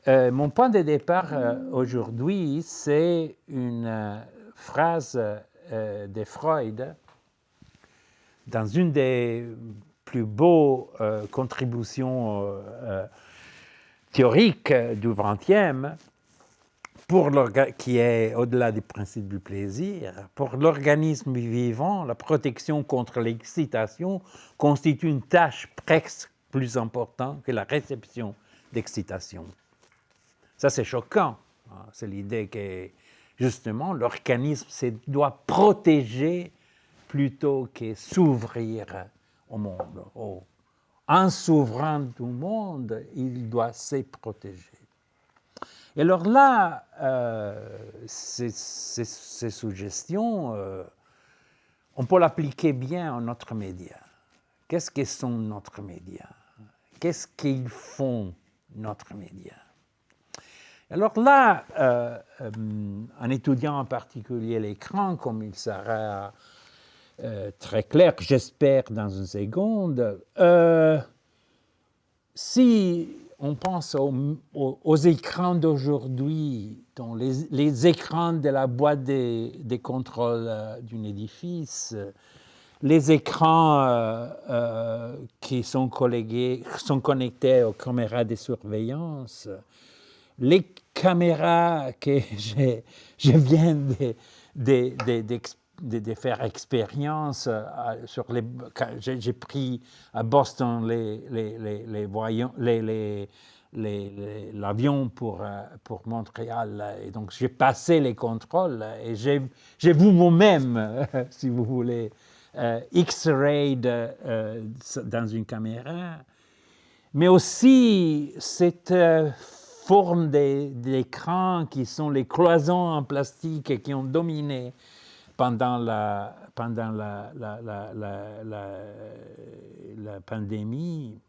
mon point de départ aujourd'hui, c'est une phrase de Freud dans une des plus beaux contributions théoriques du XXe, qui est au-delà du principe du plaisir. Pour l'organisme vivant, la protection contre l'excitation constitue une tâche presque plus importante que la réception d'excitation. Ça, c'est choquant. C'est l'idée que, justement, l'organisme doit protéger plutôt que s'ouvrir au monde. En s'ouvrant au monde, il doit se protéger. Et alors là, ces suggestions, on peut l'appliquer bien à notre média. Qu'est-ce que sont notre média? Qu'est-ce qu'ils font, notre média? Alors là, en étudiant en particulier l'écran, comme il sera très clair, j'espère dans une seconde, si on pense aux écrans d'aujourd'hui, les écrans de la boîte des contrôles d'un édifice, les écrans qui sont connectés aux caméras de surveillance, les caméras que je viens de faire expérience sur j'ai pris à Boston l'avion pour Montréal, et donc j'ai passé les contrôles et j'ai vu moi-même, si vous voulez, X-ray dans une caméra, mais aussi cette forme d'écran qui sont les cloisons en plastique qui ont dominé pendant la pandémie.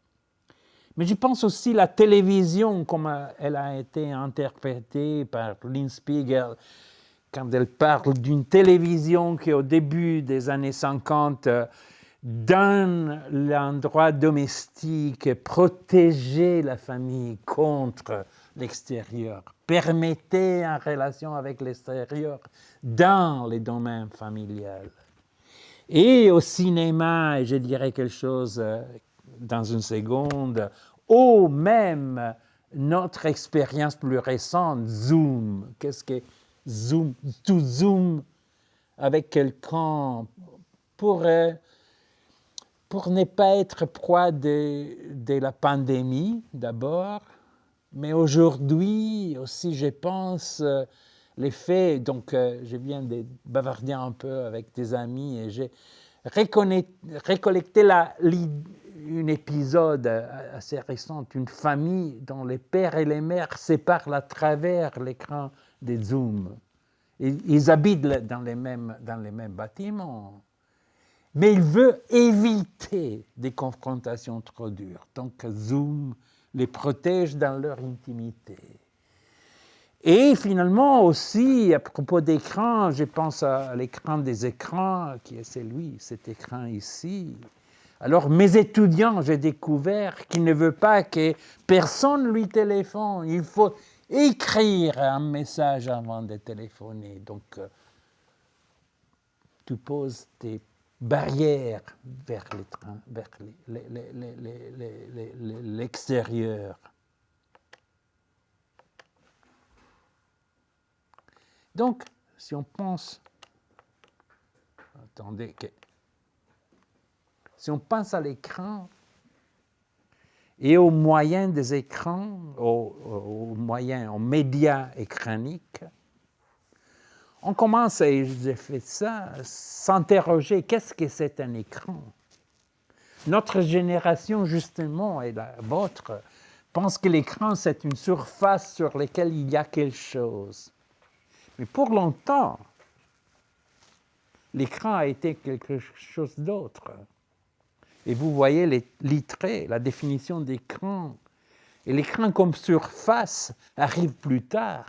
Mais je pense aussi la télévision, comme elle a été interprétée par Lynn Spiegel, quand elle parle d'une télévision qui, au début des années 50, dans l'endroit domestique, protégeait la famille contre l'extérieur, permettait en relation avec l'extérieur dans les domaines familiales. Et au cinéma, et je dirais quelque chose dans une seconde, ou même notre expérience plus récente, Zoom. Qu'est-ce que Zoom? Tout Zoom avec quelqu'un pour ne pas être proie de la pandémie d'abord, mais aujourd'hui aussi, je pense, les faits, donc je viens de bavarder un peu avec des amis et j'ai récollecté un épisode assez récent, une famille dont les pères et les mères se parlent à travers l'écran des Zoom. Ils habitent dans les mêmes bâtiments. Mais il veut éviter des confrontations trop dures. Donc Zoom les protège dans leur intimité. Et finalement aussi, à propos d'écran, je pense à l'écran des écrans, qui est cet écran ici. Alors mes étudiants, j'ai découvert qu'ils ne veulent pas que personne lui téléphone. Il faut écrire un message avant de téléphoner. Donc tu poses tes barrières vers l'extérieur. Donc, si on pense, si on pense à l'écran et aux moyens des écrans, aux médias écraniques, on commence, et j'ai fait ça, s'interroger, qu'est-ce que c'est un écran? Notre génération, justement, et la vôtre, pense que l'écran, c'est une surface sur laquelle il y a quelque chose. Mais pour longtemps, l'écran a été quelque chose d'autre. Et vous voyez les traits, la définition d'écran. Et l'écran comme surface arrive plus tard.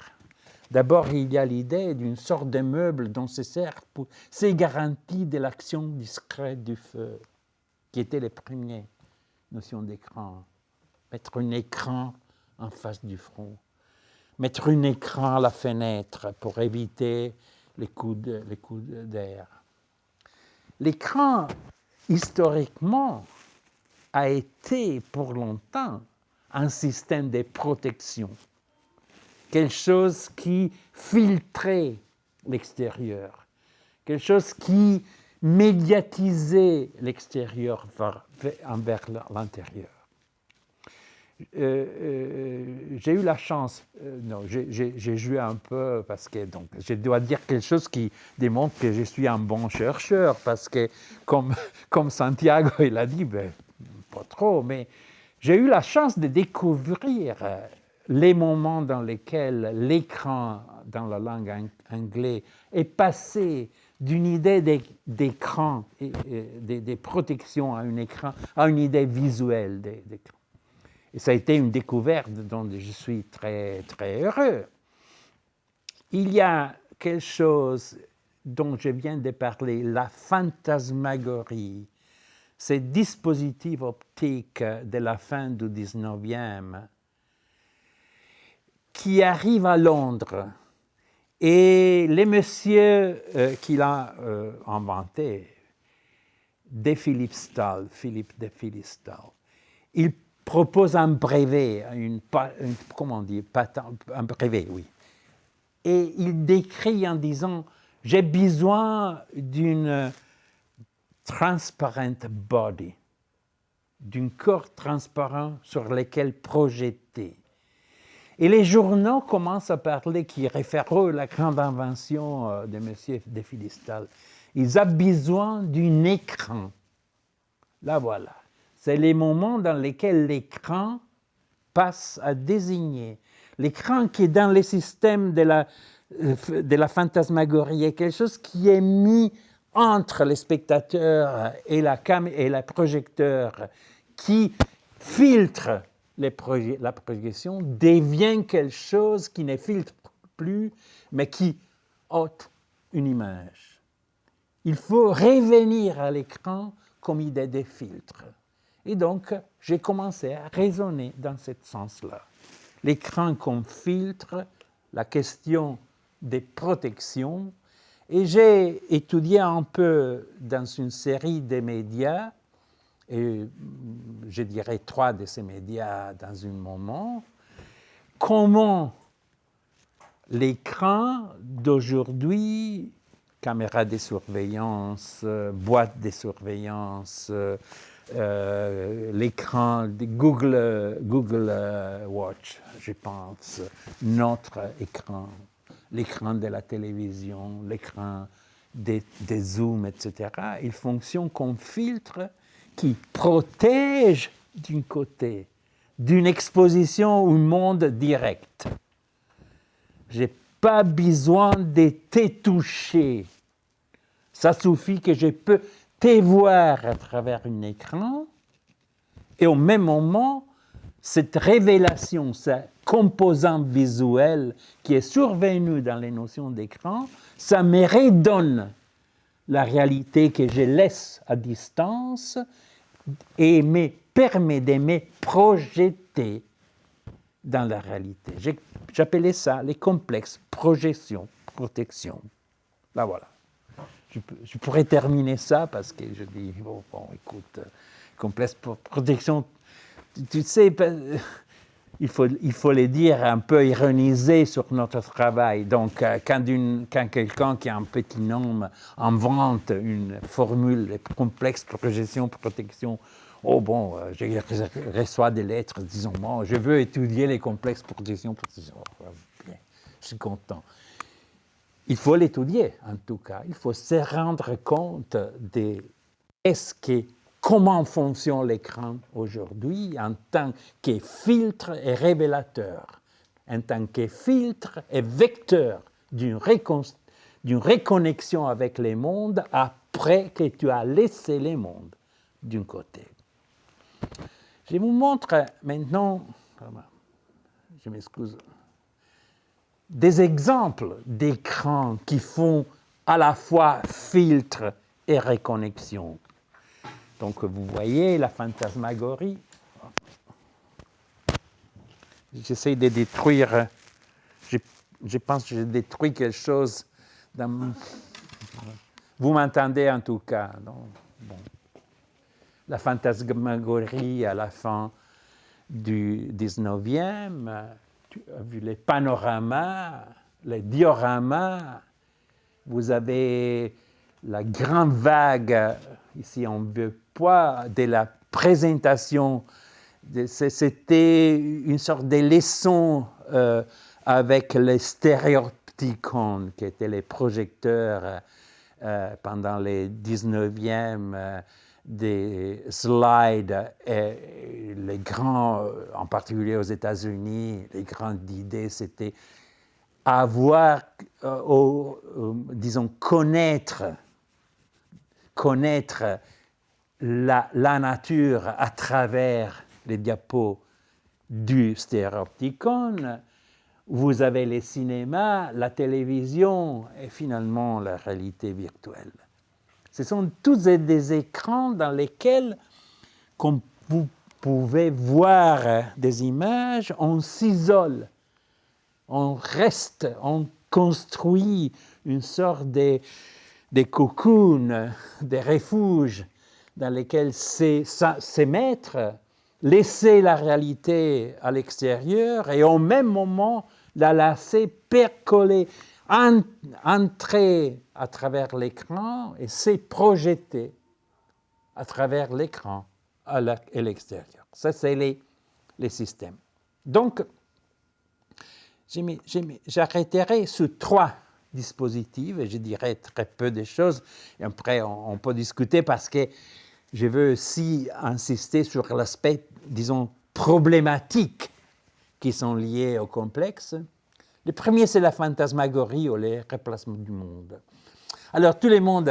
D'abord, il y a l'idée d'une sorte de meuble dont c'est garantie de l'action discrète du feu, qui étaient les premières notions d'écran. Mettre un écran en face du front. mettre un écran à la fenêtre pour éviter les coups d'air. L'écran, historiquement, a été pour longtemps un système de protection, quelque chose qui filtrait l'extérieur, quelque chose qui médiatisait l'extérieur envers l'intérieur. J'ai eu la chance, j'ai joué un peu parce que donc, je dois dire quelque chose qui démontre que je suis un bon chercheur parce que comme Santiago il a dit, ben, pas trop, mais j'ai eu la chance de découvrir les moments dans lesquels l'écran dans la langue anglaise est passé d'une idée d'écran, des protections à un écran, à une idée visuelle d'écran. Et ça a été une découverte dont je suis très, très heureux. Il y a quelque chose dont je viens de parler, la fantasmagorie, ces dispositifs optiques de la fin du 19e qui arrivent à Londres. Et les messieurs qu'il a inventé, Philippe de Philipsthal, il propose un brevet, comment on dit, un brevet, oui. Et il décrit en disant, j'ai besoin d'une transparent body, d'un corps transparent sur lequel projeter. Et les journaux commencent à parler, qui réfèrent à la grande invention de M. de Philipsthal. Ils ont besoin d'un écran. Là, voilà. C'est les moments dans lesquels l'écran passe à désigner. L'écran qui est dans le système de la fantasmagorie est quelque chose qui est mis entre les spectateurs et la projecteur, qui filtre la projection, devient quelque chose qui ne filtre plus, mais qui ôte une image. Il faut revenir à l'écran comme idée de filtre. Et donc, j'ai commencé à raisonner dans ce sens-là. L'écran comme filtre, la question des protections, et j'ai étudié un peu dans une série de médias, et je dirais 3 de ces médias dans un moment, comment l'écran d'aujourd'hui, caméra de surveillance, boîte de surveillance, l'écran de Google Watch, je pense, notre écran, l'écran de la télévision, l'écran des zooms, etc., il fonctionne comme filtre qui protège d'un côté d'une exposition au monde direct. Je n'ai pas besoin de te toucher. Ça suffit que je peux te voir à travers un écran et au même moment, cette révélation, ce composant visuel qui est survenu dans les notions d'écran, ça me redonne la réalité que je laisse à distance et me permet de me projeter dans la réalité. J'appelais ça les complexes projection, protection. Là, voilà. Je pourrais terminer ça parce que je dis, bon écoute, complexe protection, tu sais, il faut le dire un peu ironisé sur notre travail. Donc, quand quelqu'un qui a un petit nom invente une formule de complexe projection, protection, oh bon, je reçois des lettres disant, moi, je veux étudier les complexes protection, protection. Bien, je suis content. Il faut l'étudier, en tout cas. Il faut se rendre compte de comment fonctionne l'écran aujourd'hui en tant que filtre et révélateur, en tant que filtre et vecteur d'une reconnexion avec les mondes après que tu as laissé les mondes d'un côté. Je vous montre maintenant, je m'excuse, des exemples d'écrans qui font à la fois filtre et reconnexion. Donc, vous voyez la fantasmagorie. J'essaie de détruire je pense que j'ai détruit quelque chose. Vous m'entendez en tout cas. Non? Bon. La fantasmagorie à la fin du 19e, tu as vu les panoramas, les dioramas, vous avez la grande vague, ici on veut pas, de la présentation. C'était une sorte de leçon avec les stéréopticons, qui étaient les projecteurs pendant les 19e, des slides, et les grands, en particulier aux États-Unis, les grandes idées, c'était avoir, disons, connaître la nature à travers les diapos du stéréopticon. Vous avez les cinémas, la télévision et finalement la réalité virtuelle. Ce sont tous des écrans dans lesquels, comme vous pouvez voir des images, on s'isole, on reste, on construit une sorte de cocoon, des refuges dans lesquels s'émettre, laisser la réalité à l'extérieur et au même moment la laisser percoler, entrer à travers l'écran et se projeter à travers l'écran à l'extérieur. Ça, c'est les systèmes. Donc, j'arrêterai sur 3 dispositifs et je dirais très peu de choses. Et après, on peut discuter parce que je veux aussi insister sur l'aspect, disons, problématique qui sont liés au complexe. Le premier, c'est la fantasmagorie ou les replacements du monde. Alors, tout le monde,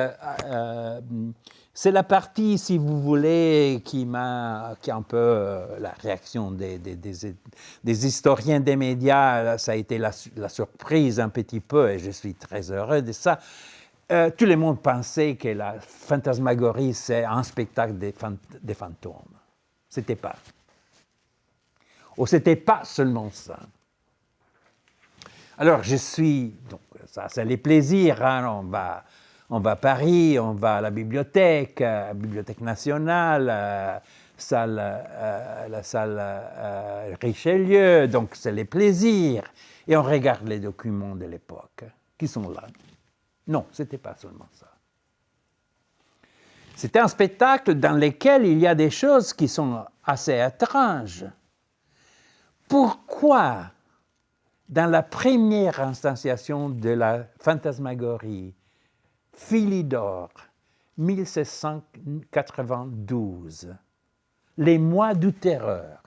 c'est la partie, si vous voulez, qui est un peu la réaction des historiens des médias. Ça a été la surprise un petit peu, et je suis très heureux de ça. Tout le monde pensait que la fantasmagorie, c'est un spectacle des fantômes. C'était pas. Ou c'était pas seulement ça. Alors, donc ça, c'est les plaisirs. Hein, on va à Paris, on va à la Bibliothèque nationale, la salle Richelieu, donc c'est les plaisirs. Et on regarde les documents de l'époque qui sont là. Non, ce n'était pas seulement ça. C'était un spectacle dans lequel il y a des choses qui sont assez étranges. Pourquoi, dans la première instantiation de la fantasmagorie, Philidor, 1792, les mois du terreur,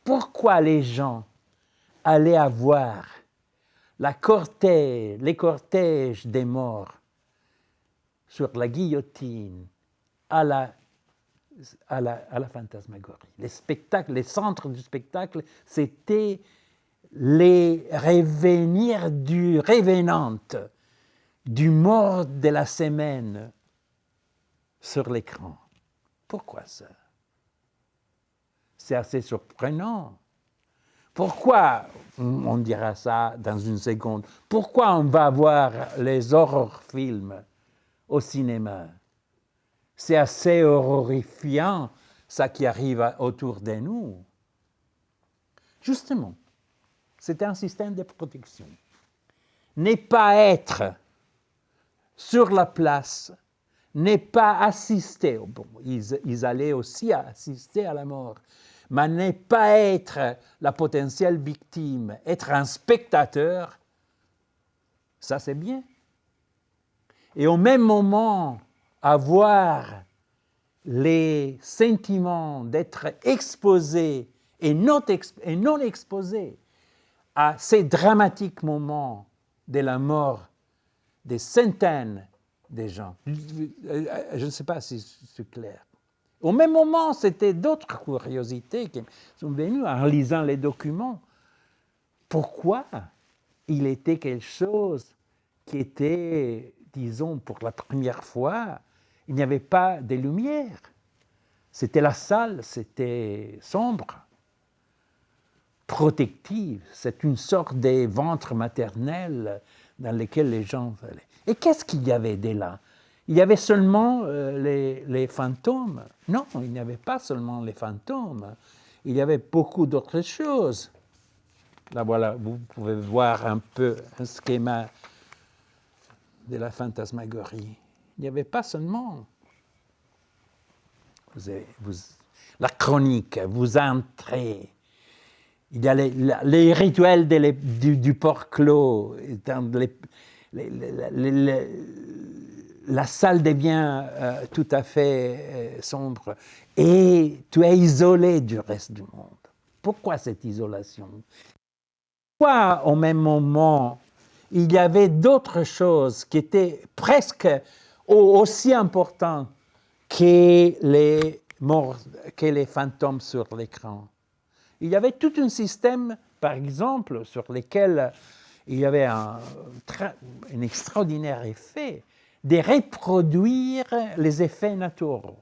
pourquoi les gens allaient avoir les cortèges des morts sur la guillotine à la fantasmagorie. Les centres du spectacle, c'était les revenir du revenant, du mort de la semaine sur l'écran. Pourquoi ça? C'est assez surprenant. Pourquoi, on dira ça dans une seconde, pourquoi on va voir les horror-films au cinéma? C'est assez horrifiant, ça qui arrive autour de nous. Justement, c'est un système de protection. Ne pas être sur la place, ne pas assister, bon, ils allaient aussi assister à la mort, mais ne pas être la potentielle victime, être un spectateur, ça c'est bien. Et au même moment, avoir les sentiments d'être exposé et non exposé à ces dramatiques moments de la mort des centaines de gens. Je ne sais pas si c'est clair. Au même moment, c'était d'autres curiosités qui sont venues en lisant les documents. Pourquoi il était quelque chose qui était, disons, pour la première fois, il n'y avait pas de lumière. C'était la salle, c'était sombre. protective, c'est une sorte de ventre maternel dans lequel les gens allaient. Et qu'est-ce qu'il y avait dès là? Il y avait seulement les fantômes? Non, il n'y avait pas seulement les fantômes. Il y avait beaucoup d'autres choses. Là, voilà, vous pouvez voir un peu un schéma de la fantasmagorie. Il n'y avait pas seulement la chronique, vous entrez. Il y a les rituels du port clos. La salle devient tout à fait sombre et tu es isolé du reste du monde. Pourquoi cette isolation? Pourquoi au même moment il y avait d'autres choses qui étaient presque aussi importantes que les fantômes sur l'écran? Il y avait tout un système, par exemple, sur lequel il y avait un extraordinaire effet de reproduire les effets naturels.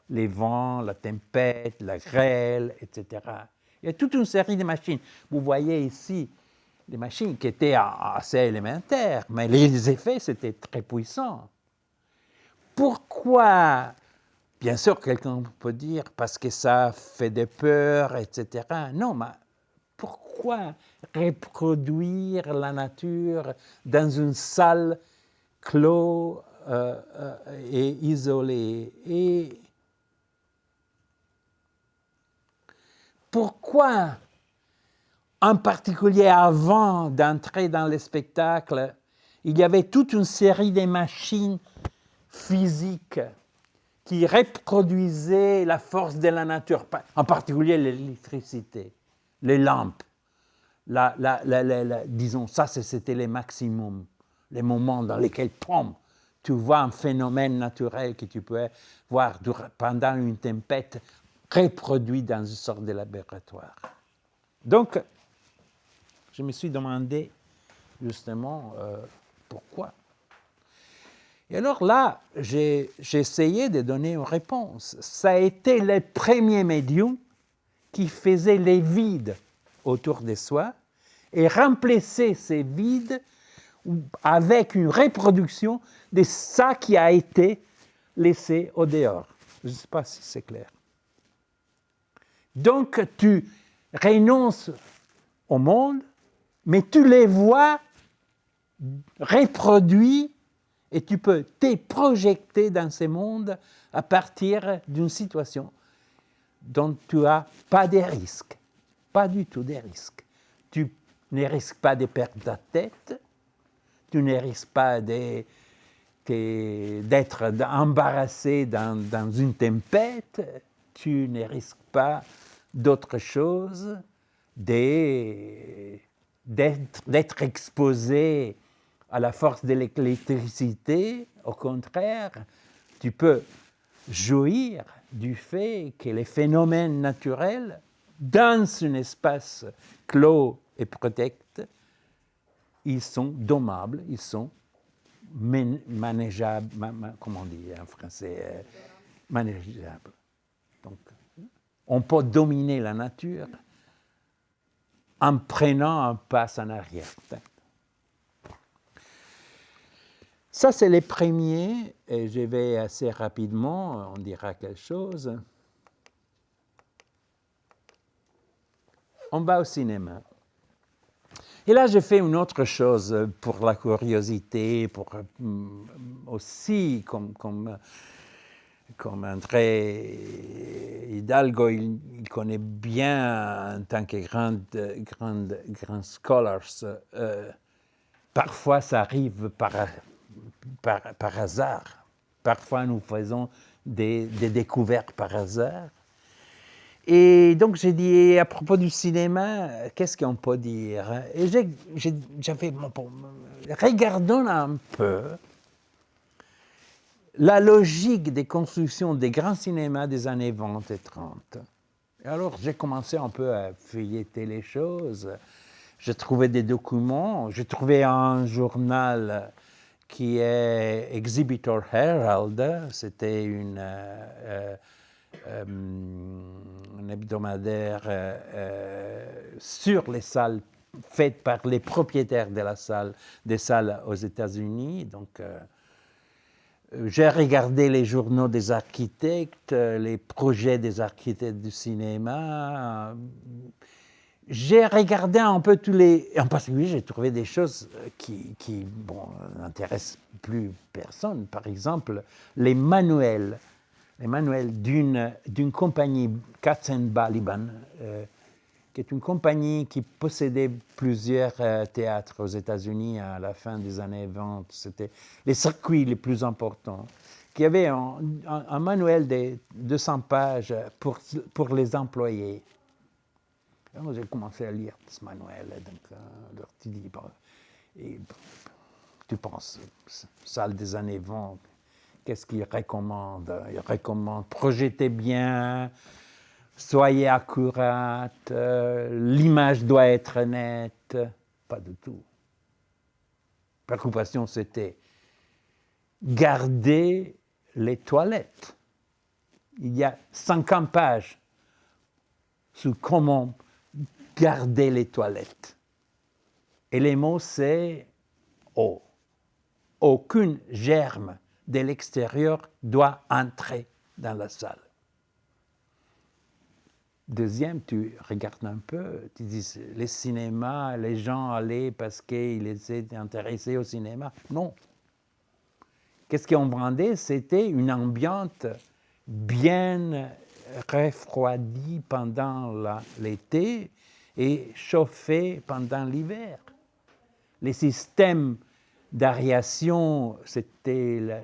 Les vents, la tempête, la grêle, etc. Il y a toute une série de machines. Vous voyez ici des machines qui étaient assez élémentaires, mais les effets, c'était très puissant. Pourquoi? Bien sûr, quelqu'un peut dire parce que ça fait des peurs, etc. Non, mais pourquoi reproduire la nature dans une salle clos et isolée? Et pourquoi, en particulier avant d'entrer dans le spectacle, il y avait toute une série de machines physiques qui reproduisaient la force de la nature, en particulier l'électricité, les lampes. Disons, ça c'était les maximums, les moments dans lesquels, tu vois un phénomène naturel que tu peux voir pendant une tempête reproduit dans une sorte de laboratoire. Donc, je me suis demandé justement pourquoi. Et alors là, j'ai essayé de donner une réponse. Ça a été le premier médium qui faisait les vides autour de soi et remplaçait ces vides avec une reproduction de ça qui a été laissé au dehors. Je ne sais pas si c'est clair. Donc, tu renonces au monde, mais tu les vois reproduits et tu peux te projeter dans ce monde à partir d'une situation dont tu n'as pas de risques, pas du tout de risques. Tu ne risques pas de perdre ta tête, tu ne risques pas d'être embarrassé dans une tempête, tu ne risques pas d'autre chose d'être exposé à la force de l'électricité. Au contraire, tu peux jouir du fait que les phénomènes naturels, dans un espace clos et protégé, ils sont dommables, ils sont manageables, comment on dit en français, manageables. Donc, on peut dominer la nature en prenant un pas en arrière. Ça, c'est les premiers, et je vais assez rapidement, on dira quelque chose. On va au cinéma. Et là, je fais une autre chose pour la curiosité, pour aussi, comme André Hidalgo, il connaît bien en tant que grand scholar. Parfois, ça arrive par hasard. Parfois, nous faisons des découvertes par hasard. Et donc, j'ai dit, à propos du cinéma, qu'est-ce qu'on peut dire? Et j'avais, regardons un peu la logique des constructions des grands cinémas des années 20 et 30. Et alors, j'ai commencé un peu à feuilleter les choses. J'ai trouvé des documents. J'ai trouvé un journal qui est Exhibitor Herald. C'était un hebdomadaire sur les salles faites par les propriétaires des salles aux États-Unis. Donc, j'ai regardé les journaux des architectes, les projets des architectes du cinéma. J'ai regardé un peu tous les... En particulier, j'ai trouvé des choses qui n'intéressent plus personne. Par exemple, les manuels d'une compagnie, Katzenbaliban, qui est une compagnie qui possédait plusieurs théâtres aux États-Unis à la fin des années 20. C'était les circuits les plus importants, qui avait un manuel de 200 pages pour les employés. Alors, j'ai commencé à lire ce manuel, donc alors tu dis, tu penses, salle des années 20, qu'est-ce qu'il recommande? Il recommande projetez bien, soyez accurate, l'image doit être nette. Pas du tout. La préoccupation, c'était garder les toilettes. Il y a 50 pages sur comment garder les toilettes. Et les mots, c'est aucune germe de l'extérieur doit entrer dans la salle. Deuxième, tu regardes un peu, tu dis, les cinémas, les gens allaient parce qu'ils étaient intéressés au cinéma. Non. Qu'est-ce qu'on vendait? C'était une ambiance bien refroidie pendant l'été et chauffée pendant l'hiver. Les systèmes d'aération, c'était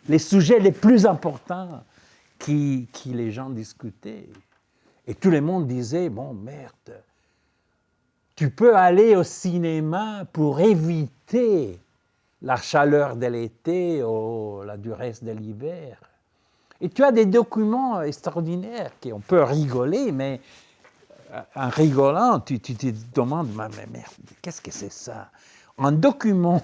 les sujets les plus importants qui les gens discutaient. Et tout le monde disait, bon, merde, tu peux aller au cinéma pour éviter la chaleur de l'été ou la durée de l'hiver. Et tu as des documents extraordinaires qu'on peut rigoler, mais en rigolant, tu te demandes, mais merde, qu'est-ce que c'est ça? Un document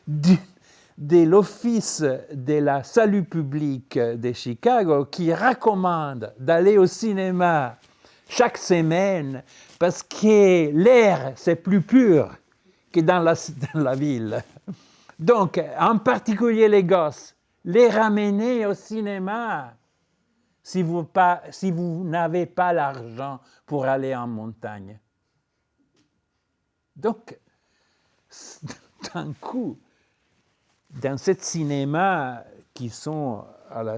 de l'Office de la Salut public de Chicago qui recommande d'aller au cinéma chaque semaine parce que l'air, c'est plus pur que dans la ville. Donc, en particulier les gosses, les ramener au cinéma si vous n'avez pas l'argent pour aller en montagne. Donc, d'un coup, dans ce cinéma qui sont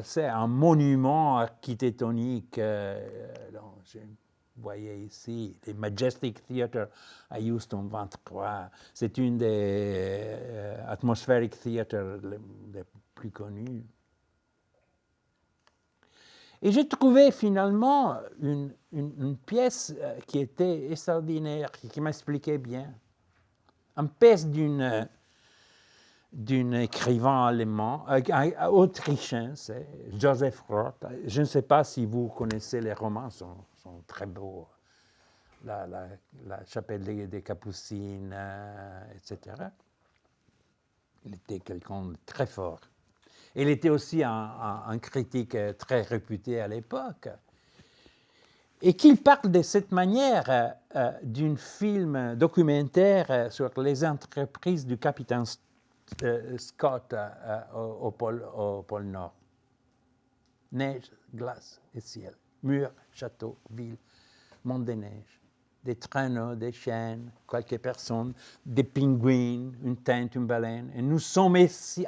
c'est un monument architectonique, je voyais ici, le Majestic Theatre à Houston 23, c'est une des atmospheric theatres les plus connus. Et j'ai trouvé finalement une pièce qui était extraordinaire, qui m'expliquait bien. Une pièce d'un écrivain allemand, autrichien, c'est Joseph Roth. Je ne sais pas si vous connaissez les romans, sont très beaux. La chapelle des Capucines, etc. Il était quelqu'un de très fort. Il était aussi un critique très réputé à l'époque. Et qu'il parle de cette manière d'un film documentaire sur les entreprises du capitaine Scott au pôle Nord. Neige, glace et ciel. Murs, châteaux, villes, monde de neige. Des traîneaux, des chaînes, quelques personnes, des pingouins, une teinte, une baleine. Et nous sommes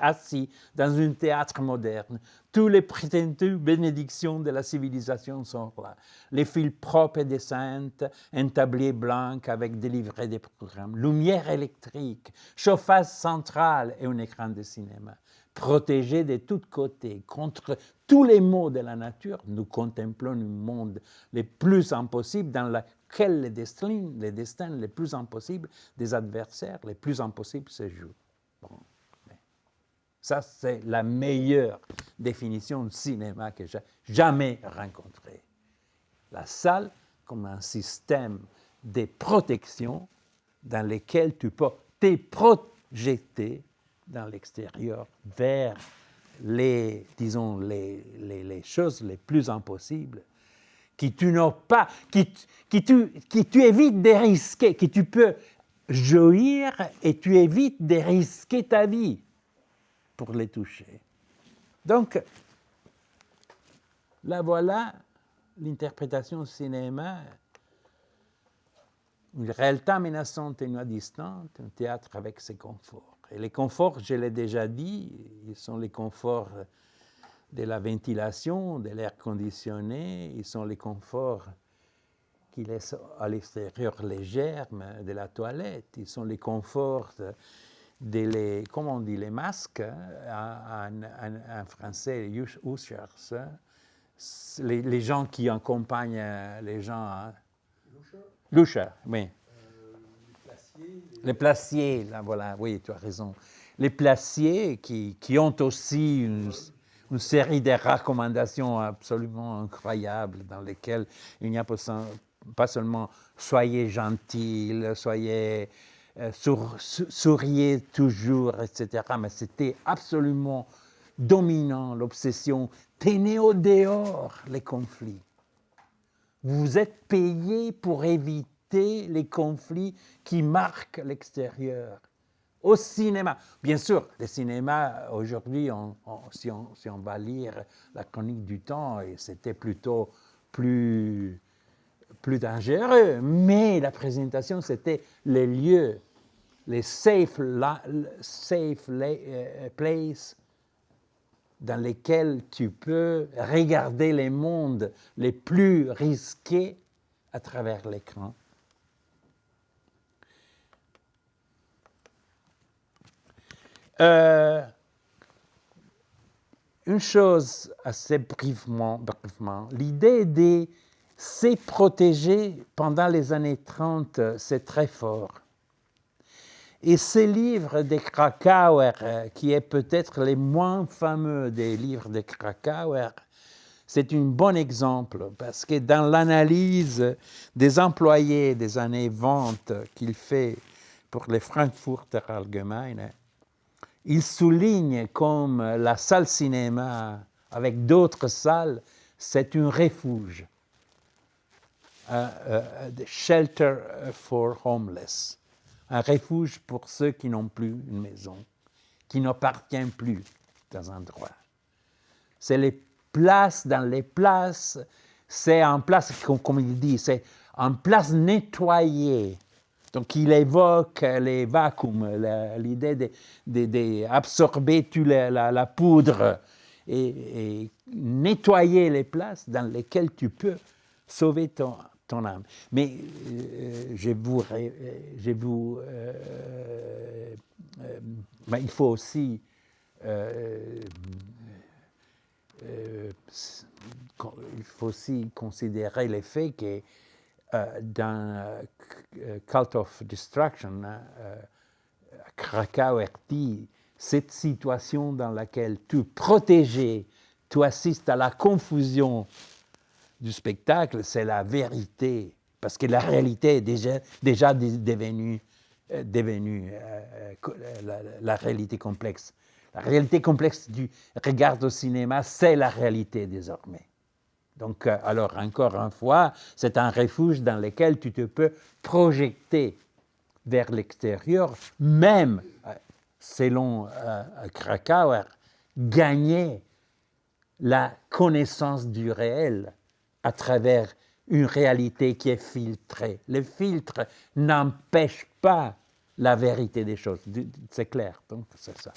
assis dans un théâtre moderne. Toutes les prétendues bénédictions de la civilisation sont là. Les fils propres et décentes, un tablier blanc avec des livrets de programmes, lumière électrique, chauffage central et un écran de cinéma. Protégés de tous côtés contre tous les maux de la nature, nous contemplons un monde le plus impossible dans lequel les destins les plus impossibles des adversaires les plus impossibles se jouent. Bon. Ça, c'est la meilleure définition de cinéma que j'ai jamais rencontrée. La salle comme un système de protection dans lequel tu peux te projeter dans l'extérieur vers disons, les choses les plus impossibles, que tu n'as pas, que tu évites de risquer, que tu peux jouir et tu évites de risquer ta vie pour les toucher. Donc, là voilà l'interprétation au cinéma, une réalité menaçante et une distante, un théâtre avec ses conforts. Et les conforts, je l'ai déjà dit, ils sont les conforts de la ventilation, de l'air conditionné, ils sont les conforts qui laissent à l'extérieur les germes de la toilette, ils sont les conforts comment on dit, les masques, en français, les ushers, les gens qui accompagnent les gens. L'usher, oui. Les placiers, là, voilà, oui, tu as raison. Les placiers qui ont aussi une série de recommandations absolument incroyables dans lesquelles il n'y a pas seulement soyez gentil, soyez souriez toujours, etc. Mais c'était absolument dominant, l'obsession. Tenez au dehors les conflits. Vous êtes payé pour éviter les conflits qui marquent l'extérieur. Au cinéma, bien sûr, le cinéma, aujourd'hui, si on va lire la chronique du temps, c'était plutôt plus dangereux, mais la présentation, c'était les lieux, les safe places dans lesquels tu peux regarder les mondes les plus risqués à travers l'écran. Une chose assez brièvement, l'idée de se protéger pendant les années 30, c'est très fort. Et ce livre de Krakauer, qui est peut-être le moins fameux des livres de Krakauer, c'est un bon exemple, parce que dans l'analyse des employés des années 20 qu'il fait pour les Frankfurter Allgemeine, il souligne comme la salle cinéma, avec d'autres salles, c'est un refuge, shelter for homeless, un refuge pour ceux qui n'ont plus une maison, qui n'appartiennent plus dans un endroit. C'est les places dans les places, c'est en place, comme il dit, c'est en place nettoyée. Donc, il évoque les vacuums, l'idée d'absorber toute la poudre et nettoyer les places dans lesquelles tu peux sauver ton âme. Mais il faut aussi considérer le fait que dans Cult of Destruction, Krakauer dit cette situation dans laquelle tu es protégé, tu assistes à la confusion du spectacle, c'est la vérité, parce que la réalité est déjà devenue la réalité complexe. La réalité complexe du regard au cinéma, c'est la réalité désormais. Donc, alors, encore une fois, c'est un refuge dans lequel tu te peux projeter vers l'extérieur, même, selon Krakauer, gagner la connaissance du réel à travers une réalité qui est filtrée. Le filtre n'empêche pas la vérité des choses, c'est clair, donc c'est ça.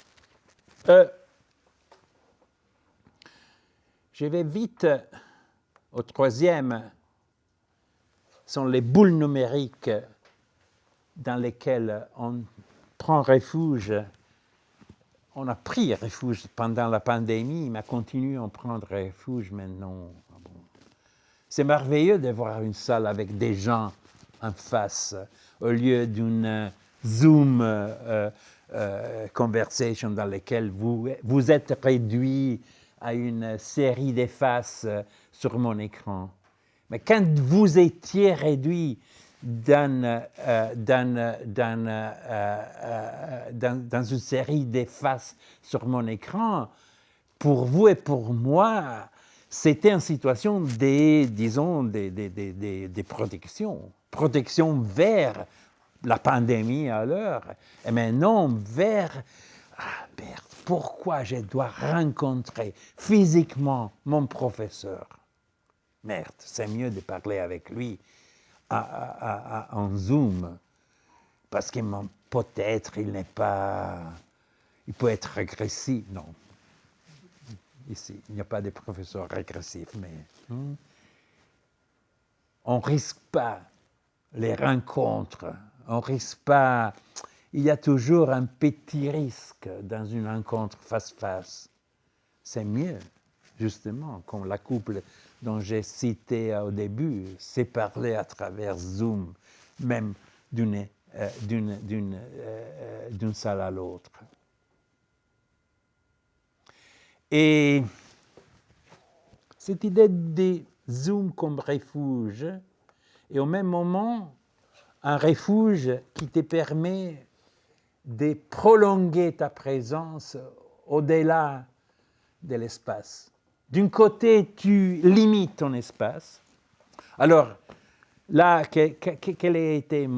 Je vais vite au troisième, sont les boules numériques dans lesquelles on prend refuge. On a pris refuge pendant la pandémie, mais continue à en prendre refuge maintenant. C'est merveilleux de voir une salle avec des gens en face, au lieu d'une Zoom conversation dans laquelle vous êtes réduit à une série de faces sur mon écran. Mais quand vous étiez réduit dans une série de faces sur mon écran, pour vous et pour moi, c'était une situation disons, des protections. Protection vers la pandémie alors, et maintenant vers, merde, pourquoi je dois rencontrer physiquement mon professeur? Merde, c'est mieux de parler avec lui en Zoom, parce que peut-être il n'est pas... Il peut être régressif. Non. Ici, il n'y a pas de professeur régressif, mais on ne risque pas les rencontres. On ne risque pas... Il y a toujours un petit risque dans une rencontre face-face. C'est mieux, justement, comme la couple dont j'ai cité au début, s'est parlé à travers Zoom, même d'une salle à l'autre. Et cette idée de Zoom comme refuge, et au même moment, un refuge qui te permet de prolonger ta présence au-delà de l'espace. D'un côté, tu limites ton espace. Alors, là, quel a été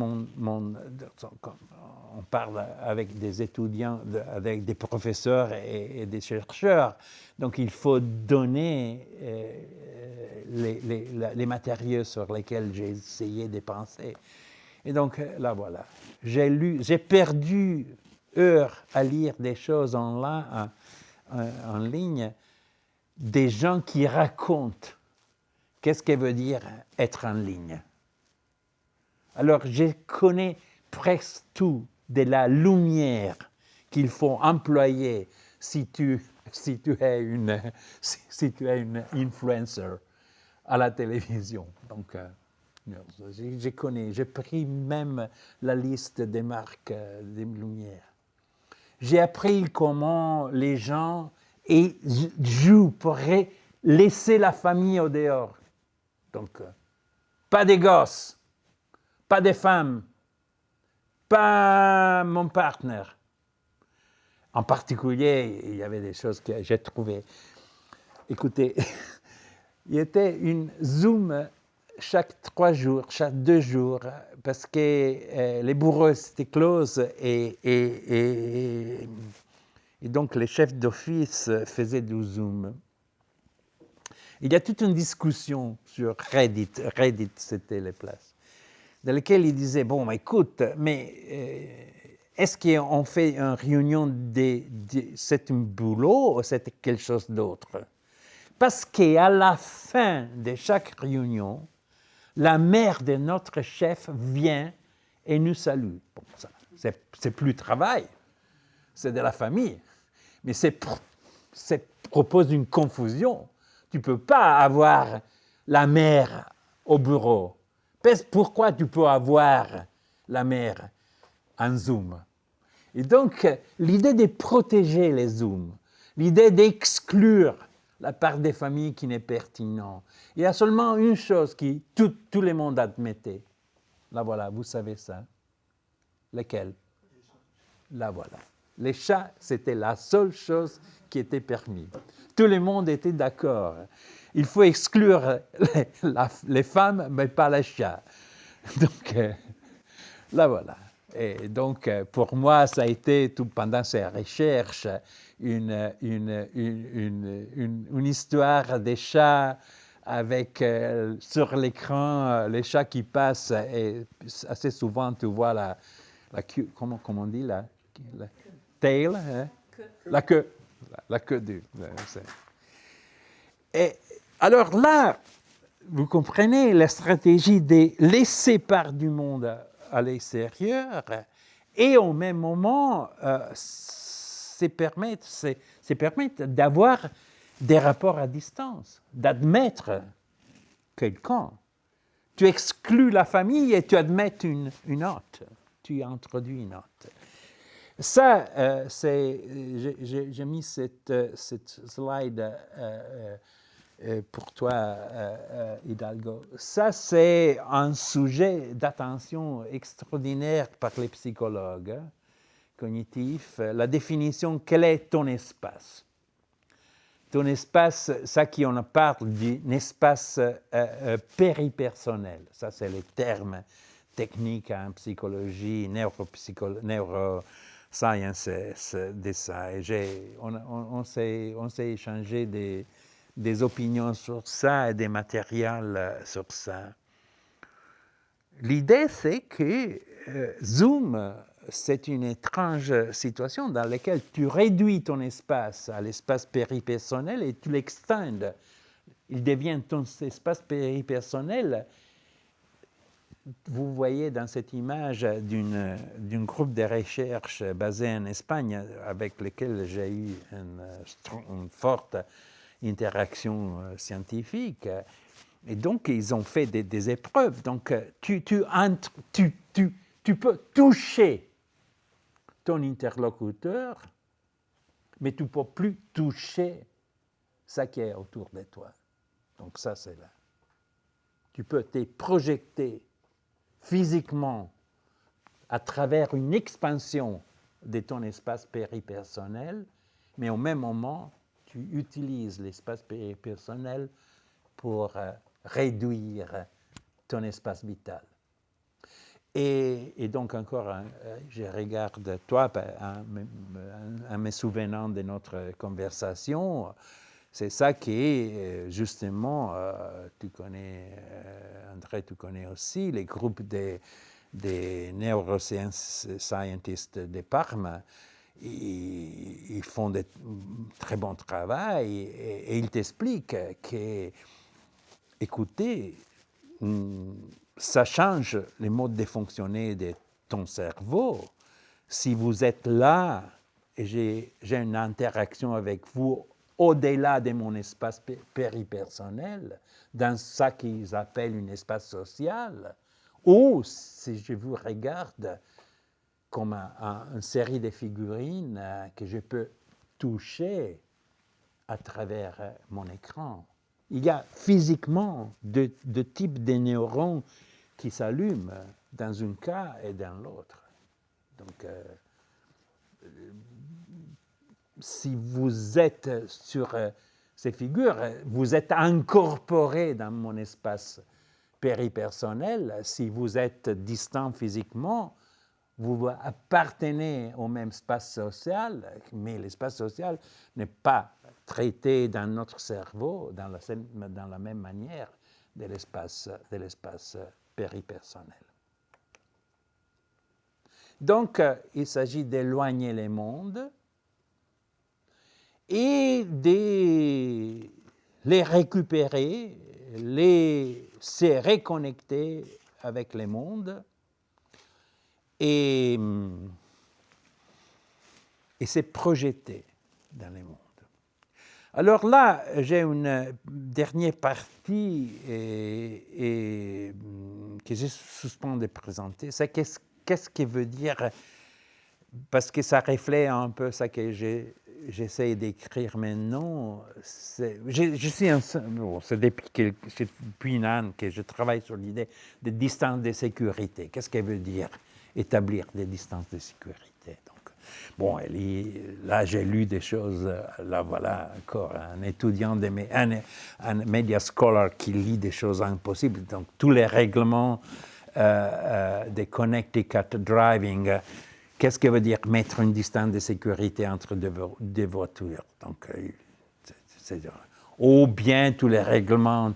on parle avec des étudiants, avec des professeurs et des chercheurs, donc il faut donner les matériaux sur lesquels j'ai essayé de penser. Et donc, là, voilà. J'ai perdu heures à lire des choses en ligne, des gens qui racontent qu'est-ce que veut dire être en ligne. Alors, je connais presque tout de la lumière qu'il faut employer si tu es une influencer à la télévision. Donc, je connais, j'ai pris même la liste des marques des lumières. J'ai appris comment les gens jouent pour laisser la famille au dehors. Donc, pas des gosses, pas des femmes, pas mon partenaire. En particulier, il y avait des choses que j'ai trouvées. Écoutez, il y était une Zoom chaque 3 jours, chaque 2 jours, parce que les bureaux étaient clos et donc les chefs d'office faisaient du Zoom. Il y a toute une discussion sur Reddit, c'était les places, dans laquelle ils disaient, bon, écoute, mais est-ce qu'on fait une réunion c'est un boulot ou c'est quelque chose d'autre? Parce qu'à la fin de chaque réunion, la mère de notre chef vient et nous salue. Bon, ça, c'est plus travail, c'est de la famille, mais ça propose une confusion. Tu ne peux pas avoir la mère au bureau. Pourquoi tu peux avoir la mère en Zoom? Et donc, l'idée de protéger les Zooms, l'idée d'exclure la part des familles qui n'est pertinente. Il y a seulement une chose que tout le monde admettait. Là, voilà, vous savez ça. Laquelle? Là, voilà. Les chats, c'était la seule chose qui était permise. Tout le monde était d'accord. Il faut exclure les femmes, mais pas les chats. Donc, là, voilà. Et donc, pour moi, ça a été, pendant ces recherches, une histoire des chats avec, sur l'écran, les chats qui passent. Et assez souvent, tu vois la comment on dit, la tail, hein? La queue du... Et alors là, vous comprenez la stratégie de laisser part du monde à l'extérieur et au même moment se permettre d'avoir des rapports à distance, d'admettre quelqu'un. Tu exclus la famille et tu admets une autre. Tu introduis une autre. Ça, j'ai mis cette slide pour toi, Hidalgo. Ça, c'est un sujet d'attention extraordinaire par les psychologues cognitifs. La définition, quel est ton espace? ton espace, ça qui on parle d'un espace péripersonnel. Ça, c'est les termes techniques en psychologie, neurosciences de ça. Et on s'est échangé des opinions sur ça et des matériels sur ça. L'idée, c'est que Zoom, c'est une étrange situation dans laquelle tu réduis ton espace à l'espace péripersonnel et tu l'extends. Il devient ton espace péripersonnel. Vous voyez dans cette image d'un groupe de recherche basé en Espagne avec lequel j'ai eu une forte interaction scientifique. Et donc, ils ont fait des épreuves. Donc, tu peux toucher ton interlocuteur, mais tu ne peux plus toucher ce qui est autour de toi. Donc, ça, c'est là. Tu peux te projeter physiquement à travers une expansion de ton espace péripersonnel, mais au même moment, tu utilises l'espace péripersonnel pour réduire ton espace vital. Et donc encore, je regarde toi, en me souvenant de notre conversation, c'est ça qui est justement, tu connais, André, tu connais aussi, les groupes des neuroscientistes de Parme, ils font de très bon travail et ils t'expliquent que, écoutez, ça change les modes de fonctionner de ton cerveau. Si vous êtes là et j'ai une interaction avec vous au-delà de mon espace péripersonnel, dans ce qu'ils appellent un espace social, ou si je vous regarde comme une série de figurines que je peux toucher à travers mon écran. Il y a physiquement deux types de neurones qui s'allument dans un cas et dans l'autre. Donc, si vous êtes sur ces figures, vous êtes incorporé dans mon espace péripersonnel. Si vous êtes distant physiquement, vous appartenez au même espace social, mais l'espace social n'est pas traité dans notre cerveau dans la même manière de l'espace péripersonnel. Donc, il s'agit d'éloigner les mondes et de les récupérer, se reconnecter avec les mondes et se projeter dans les mondes. Alors là, j'ai une dernière partie que je suspends de présenter. C'est qu'est-ce que veut dire, parce que ça reflète un peu ce que j'essaie d'écrire maintenant. Je suis c'est depuis un an que je travaille sur l'idée de distance de sécurité. Qu'est-ce qu'elle veut dire, établir des distances de sécurité? Bon, là, j'ai lu des choses, là, voilà, encore un étudiant, un media scholar qui lit des choses impossibles. Donc, tous les règlements de Connecticut Driving, qu'est-ce que veut dire mettre une distance de sécurité entre deux voitures? Donc, ou bien tous les règlements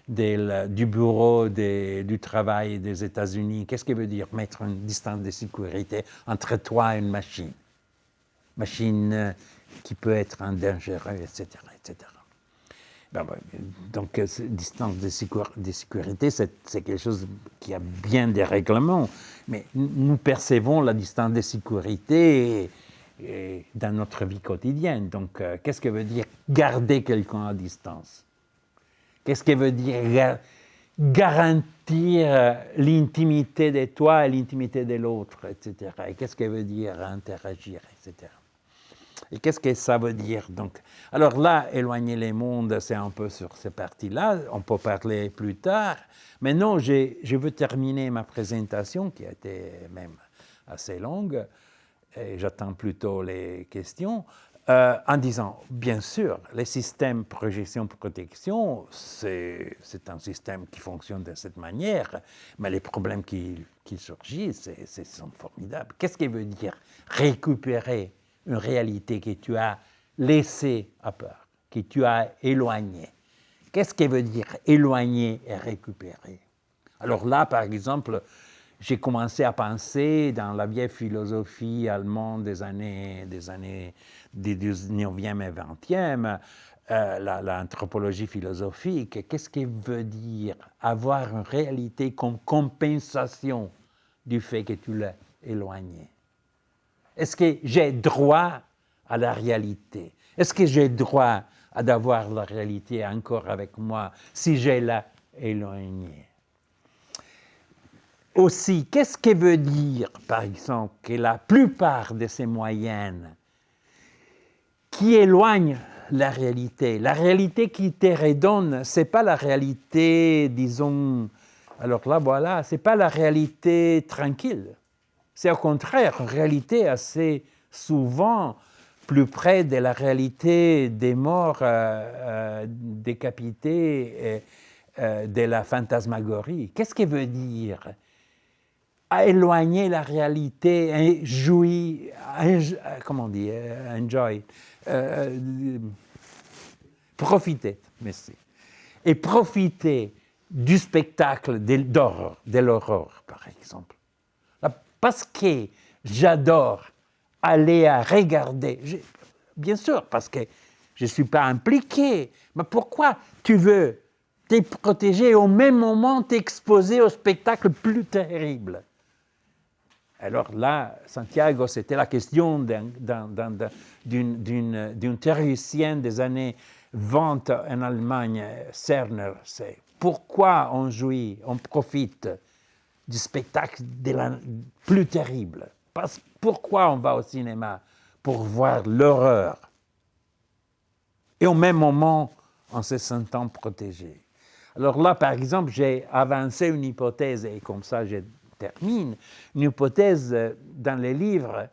du bureau du travail des États-Unis. Qu'est-ce que veut dire mettre une distance de sécurité entre toi et une machine? Machine qui peut être dangereuse, etc., etc. Donc, distance de sécurité, c'est quelque chose qui a bien des règlements, mais nous percevons la distance de sécurité dans notre vie quotidienne. Donc, qu'est-ce que veut dire garder quelqu'un à distance? Qu'est-ce que veut dire garantir l'intimité de toi et l'intimité de l'autre, etc. Et qu'est-ce que veut dire interagir, etc. Et qu'est-ce que ça veut dire? Donc, alors là, éloigner les mondes, c'est un peu sur ces parties-là. On peut parler plus tard. Mais non, je veux terminer ma présentation, qui a été même assez longue, et j'attends plutôt les questions, en disant, bien sûr, les systèmes projection-protection, c'est un système qui fonctionne de cette manière, mais les problèmes qui surgissent sont formidables. Qu'est-ce qui veut dire récupérer une réalité que tu as laissée à part, que tu as éloignée? Qu'est-ce qui veut dire éloigner et récupérer? Alors là, par exemple, j'ai commencé à penser dans la vieille philosophie allemande des années du 19e et 20e, l'anthropologie philosophique, qu'est-ce qui veut dire avoir une réalité comme compensation du fait que tu l'as éloigné? Est-ce que j'ai droit à la réalité? Est-ce que j'ai droit d'avoir la réalité encore avec moi si je l'ai éloignée? Aussi, qu'est-ce que veut dire, par exemple, que la plupart de ces moyennes qui éloignent la réalité qui te redonne, ce n'est pas la réalité, disons, alors là, voilà, ce n'est pas la réalité tranquille. C'est au contraire une réalité assez souvent plus près de la réalité des morts décapités de la fantasmagorie. Qu'est-ce que veut dire à éloigner la réalité, jouir, comment on dit, enjoy, profiter, merci. Et profiter du spectacle d'horreur, de l'horreur, par exemple. Parce que j'adore aller à regarder, bien sûr, parce que je ne suis pas impliqué, mais pourquoi tu veux te protéger et au même moment t'exposer au spectacle plus terrible? Alors là, Santiago, c'était la question d'une théoricienne des années 20 en Allemagne, Cerner. C'est pourquoi on jouit, on profite du spectacle plus terrible. Pourquoi on va au cinéma? Pour voir l'horreur. Et au même moment, en se sentant protégé. Alors là, par exemple, j'ai avancé une hypothèse, et comme ça, je termine, une hypothèse dans les livres,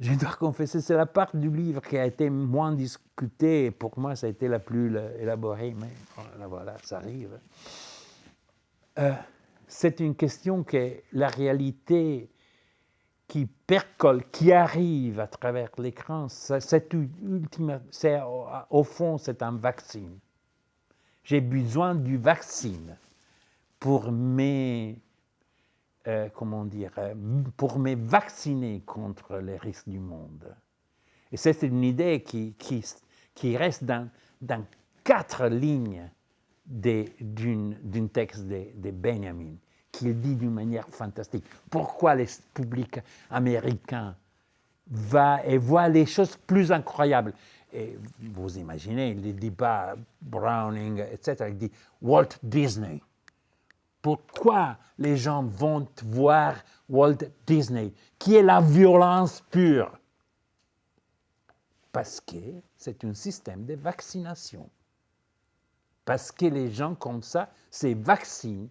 je dois confesser, c'est la part du livre qui a été moins discutée. Pour moi, ça a été la plus élaborée, mais voilà, ça arrive. C'est une question que la réalité qui percole, qui arrive à travers l'écran, au fond, c'est un vaccin. J'ai besoin du vaccin pour pour me vacciner contre les risques du monde. Et c'est une idée qui reste dans 4 lignes d'un texte de Benjamin, qu'il dit d'une manière fantastique. Pourquoi les publics américains voient les choses plus incroyables? Et vous imaginez, il ne dit pas Browning, etc. Il dit Walt Disney. Pourquoi les gens vont voir Walt Disney, qui est la violence pure? Parce que c'est un système de vaccination. Parce que les gens comme ça se vaccinent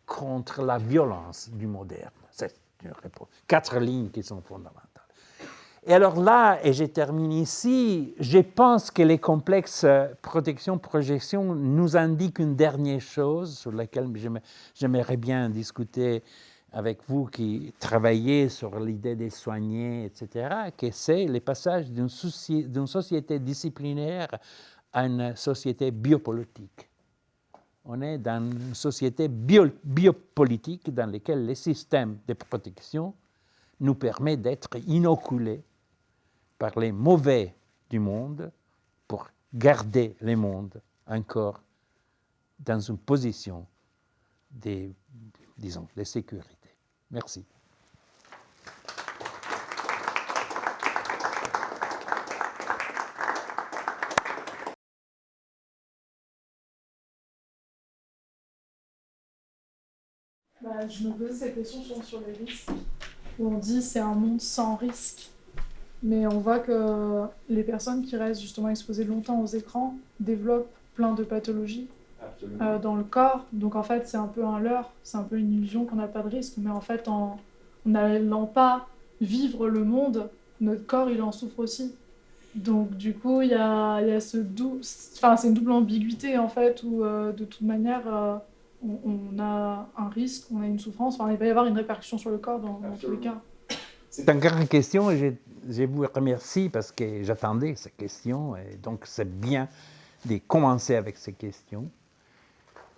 contre la violence du moderne. C'est une réponse. 4 lignes qui sont fondamentales. Et alors là, et je termine ici, je pense que les complexes protection-projection nous indiquent une dernière chose sur laquelle j'aimerais bien discuter avec vous qui travaillez sur l'idée des soignés, etc., que c'est le passage d'une société disciplinaire à une société biopolitique. On est dans une société biopolitique dans laquelle les systèmes de protection nous permettent d'être inoculés par les mauvais du monde pour garder le monde encore dans une position de sécurité. Merci. Je me posais cette question sur les risques, où on dit c'est un monde sans risque. Mais on voit que les personnes qui restent justement exposées longtemps aux écrans développent plein de pathologies dans le corps. Donc en fait, c'est un peu un leurre, c'est un peu une illusion qu'on n'a pas de risque. Mais en fait, en n'allant pas vivre le monde, notre corps, il en souffre aussi. Donc, du coup, il y a ce enfin, c'est une double ambiguïté, en fait, où, de toute manière, on a un risque, on a une souffrance, enfin, il va y avoir une répercussion sur le corps dans tous les cas. C'est une grande question et je vous remercie parce que j'attendais cette question et donc c'est bien de commencer avec ces questions.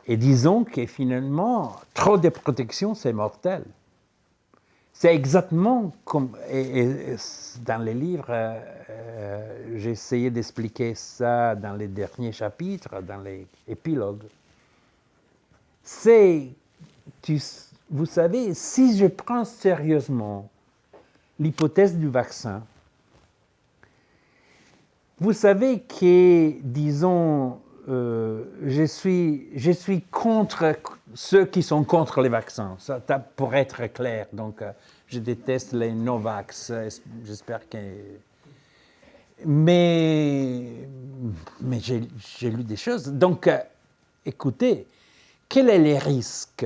Et disons que finalement, trop de protection, c'est mortel. C'est exactement comme, et dans les livres, j'ai essayé d'expliquer ça dans les derniers chapitres, dans les épilogues. C'est, vous savez, si je prends sérieusement l'hypothèse du vaccin, vous savez que, disons, je suis contre ceux qui sont contre les vaccins, ça, pour être clair. Donc, je déteste les Novax. J'espère que... Mais j'ai lu des choses. Donc, écoutez, quels sont les risques?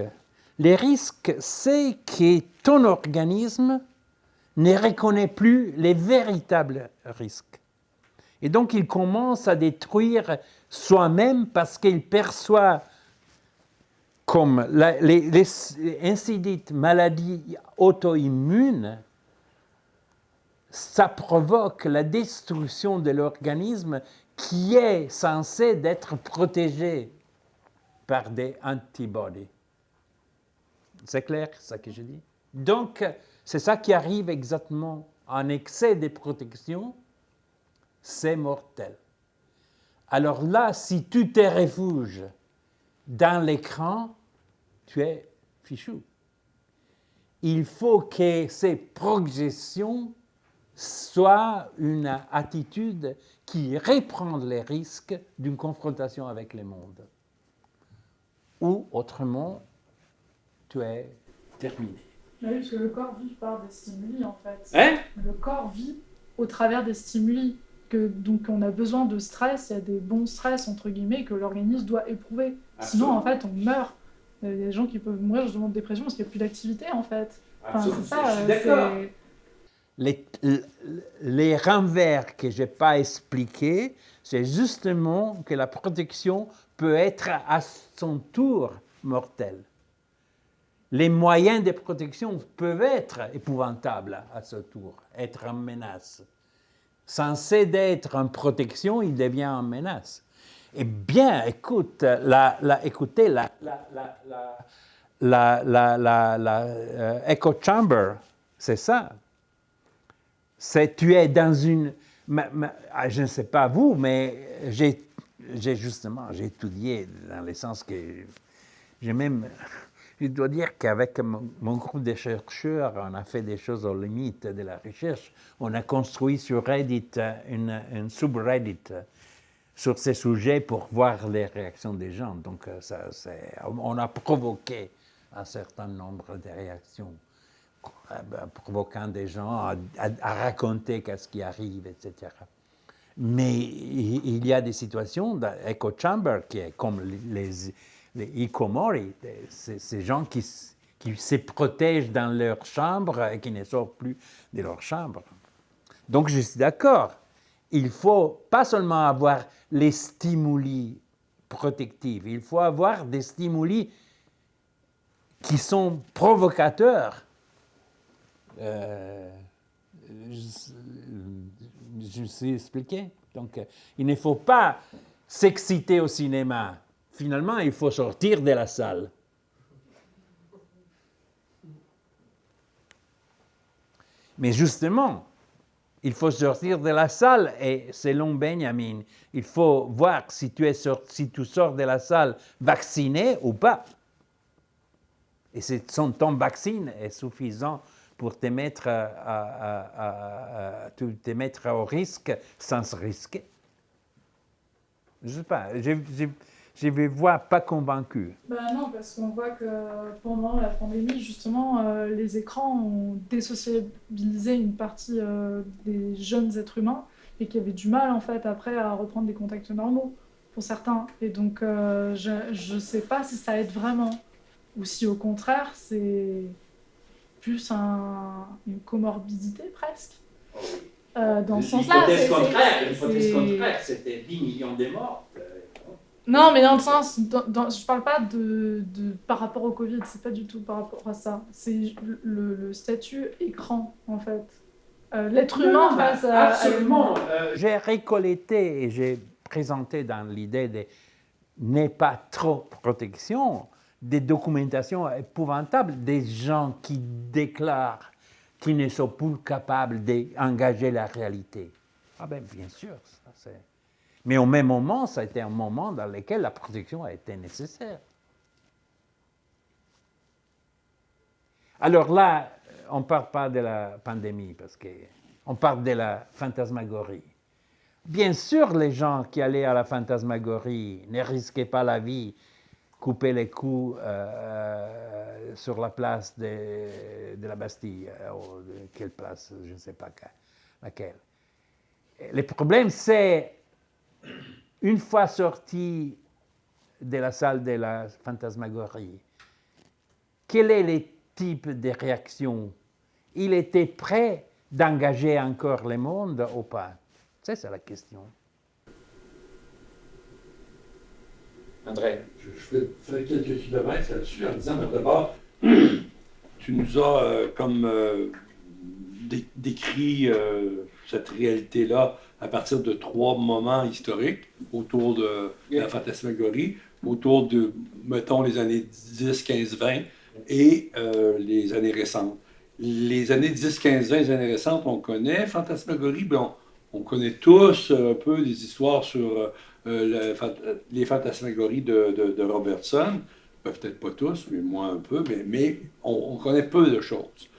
Les risques, c'est que ton organisme ne reconnaît plus les véritables risques. Et donc, il commence à détruire soi-même parce qu'il perçoit comme les ainsi dites maladies auto-immunes, ça provoque la destruction de l'organisme qui est censé être protégé par des antibodies. C'est clair, ça que je dis? Donc, c'est ça qui arrive exactement. En excès de protection, c'est mortel. Alors là, si tu te réfugies dans l'écran, tu es fichu. Il faut que ces projections soient une attitude qui reprend les risques d'une confrontation avec le monde. Ou autrement, tu es terminé. Oui, parce que le corps vit par des stimuli, en fait. Hein? Le corps vit au travers des stimuli. Donc, on a besoin de stress, il y a des bons stress, entre guillemets, que l'organisme doit éprouver. Sinon, en fait, on meurt. Il y a des gens qui peuvent mourir justement de dépression parce qu'il n'y a plus d'activité, en fait. Enfin, c'est ça. Je suis d'accord. Les revers que je n'ai pas expliqués, c'est justement que la protection peut être à son tour mortelle. Les moyens de protection peuvent être épouvantables à ce tour, être en menace. Censé d'être en protection, il devient en menace. Eh bien, écoute, écoutez, echo chamber, c'est ça. Tu es dans une... je ne sais pas vous, mais j'ai étudié dans le sens que j'ai même... Je dois dire qu'avec mon groupe de chercheurs, on a fait des choses aux limites de la recherche. On a construit sur Reddit une subreddit sur ces sujets pour voir les réactions des gens. Donc, on a provoqué un certain nombre de réactions, provoquant des gens à raconter qu'est-ce qui arrive, etc. Mais il y a des situations d'echo chamber qui est comme les hikikomori, ces gens qui se protègent dans leur chambre et qui ne sortent plus de leur chambre. Donc, je suis d'accord. Il faut pas seulement avoir les stimuli protectifs, il faut avoir des stimuli qui sont provocateurs. Je me suis expliqué. Donc, il ne faut pas s'exciter au cinéma. Finalement, il faut sortir de la salle. Mais justement, il faut sortir de la salle et selon Benjamin, il faut voir si tu sors de la salle vacciné ou pas. Et ton vaccin est suffisant pour te mettre, te mettre au risque sans se risquer. Je ne sais pas, je ne me vois pas convaincu. Ben non, parce qu'on voit que pendant la pandémie, justement, les écrans ont désociabilisé une partie des jeunes êtres humains et qui avaient du mal, en fait, après, à reprendre des contacts normaux, pour certains. Et donc, je ne sais pas si ça aide vraiment, ou si, au contraire, c'est plus une comorbidité, presque. dans ce sens-là. L'hypothèse contraire, c'était 10 millions de morts. Non, mais dans le sens, je parle pas par rapport au Covid, c'est pas du tout par rapport à ça. C'est le statut écran, en fait. L'être humain face à... Absolument. J'ai récolté et j'ai présenté dans l'idée de n'est pas trop protection des documentations épouvantables des gens qui déclarent qu'ils ne sont plus capables d'engager la réalité. Ah ben bien sûr, ça c'est... Mais au même moment, ça a été un moment dans lequel la protection a été nécessaire. Alors là, on ne parle pas de la pandémie, parce qu'on parle de la fantasmagorie. Bien sûr, les gens qui allaient à la fantasmagorie ne risquaient pas la vie, couper les coups sur la place de la Bastille, ou de quelle place, je ne sais pas laquelle. Le problème, c'est, une fois sorti de la salle de la fantasmagorie, quel est le type de réaction? Il était prêt d'engager encore le monde ou pas? Ça, c'est la question. André? Je vais faire quelques kilomètres là-dessus en disant, d'abord, tu nous as décrit cette réalité-là à partir de 3 moments historiques autour de la fantasmagorie, autour de, mettons, les années 10, 15, 20 et les années récentes. Les années 10, 15, 20, les années récentes, on connaît. Fantasmagorie, ben, on connaît tous un peu des histoires sur les fantasmagories de Robertson. Peut-être pas tous, mais moi un peu, mais on connaît peu de choses.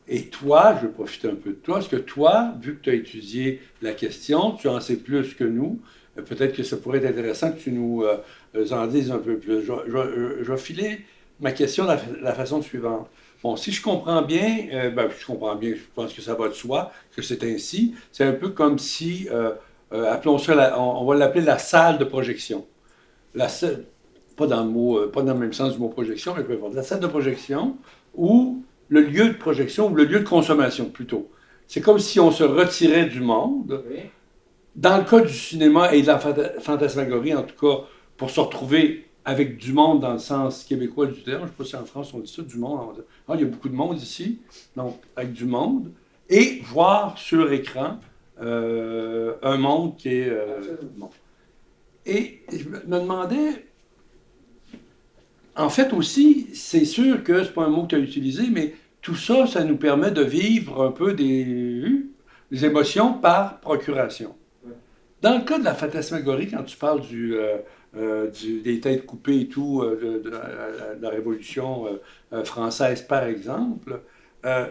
Et toi, je vais profiter un peu de toi, parce que toi, vu que tu as étudié la question, tu en sais plus que nous, peut-être que ça pourrait être intéressant que tu nous en dises un peu plus. Je vais filer ma question de la façon suivante. Bon, si je comprends bien, je pense que ça va de soi, que c'est ainsi. C'est un peu comme si, appelons ça, on va l'appeler la salle de projection. Pas dans le même sens du mot projection, mais peu importe. La salle de projection ou le lieu de projection ou le lieu de consommation plutôt. C'est comme si on se retirait du monde. Oui. Dans le cas du cinéma et de la fantasmagorie, en tout cas, pour se retrouver avec du monde dans le sens québécois du terme, je ne sais pas si en France on dit ça, du monde, on va dire, il y a beaucoup de monde ici, donc avec du monde, et voir sur écran un monde qui est... bon. Et je me demandais, en fait aussi, c'est sûr que c'est pas un mot que tu as utilisé, mais tout ça, ça nous permet de vivre un peu des émotions par procuration. Dans le cas de la fantasmagorie, quand tu parles des têtes coupées et tout, de la Révolution française, par exemple, je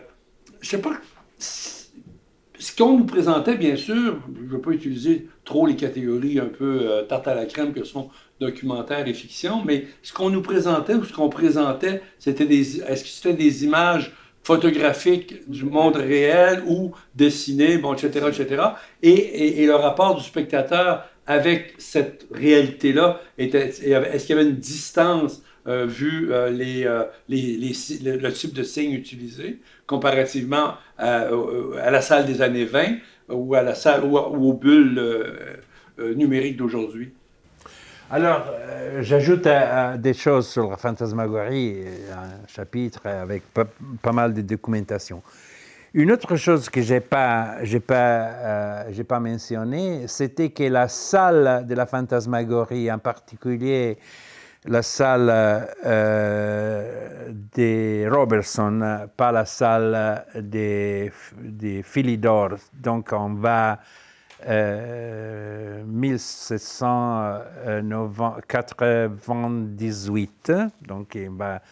sais pas, ce qu'on nous présentait, bien sûr, je ne veux pas utiliser trop les catégories un peu tarte à la crème que sont documentaire et fiction, mais ce qu'on nous présentait ou ce qu'on présentait, est-ce que c'était des images photographiques du monde réel ou dessinées, bon, etc., etc. Et le rapport du spectateur avec cette réalité-là, est-ce qu'il y avait une distance vu le type de signe utilisé comparativement à la salle des années 20 ou à la salle ou aux bulles numériques d'aujourd'hui? Alors, j'ajoute des choses sur la fantasmagorie, un chapitre avec pas mal de documentation. Une autre chose que j'ai pas mentionné, c'était que la salle de la fantasmagorie, en particulier la salle de Robertson, pas la salle de Philidor. Donc, on va 1798, donc il va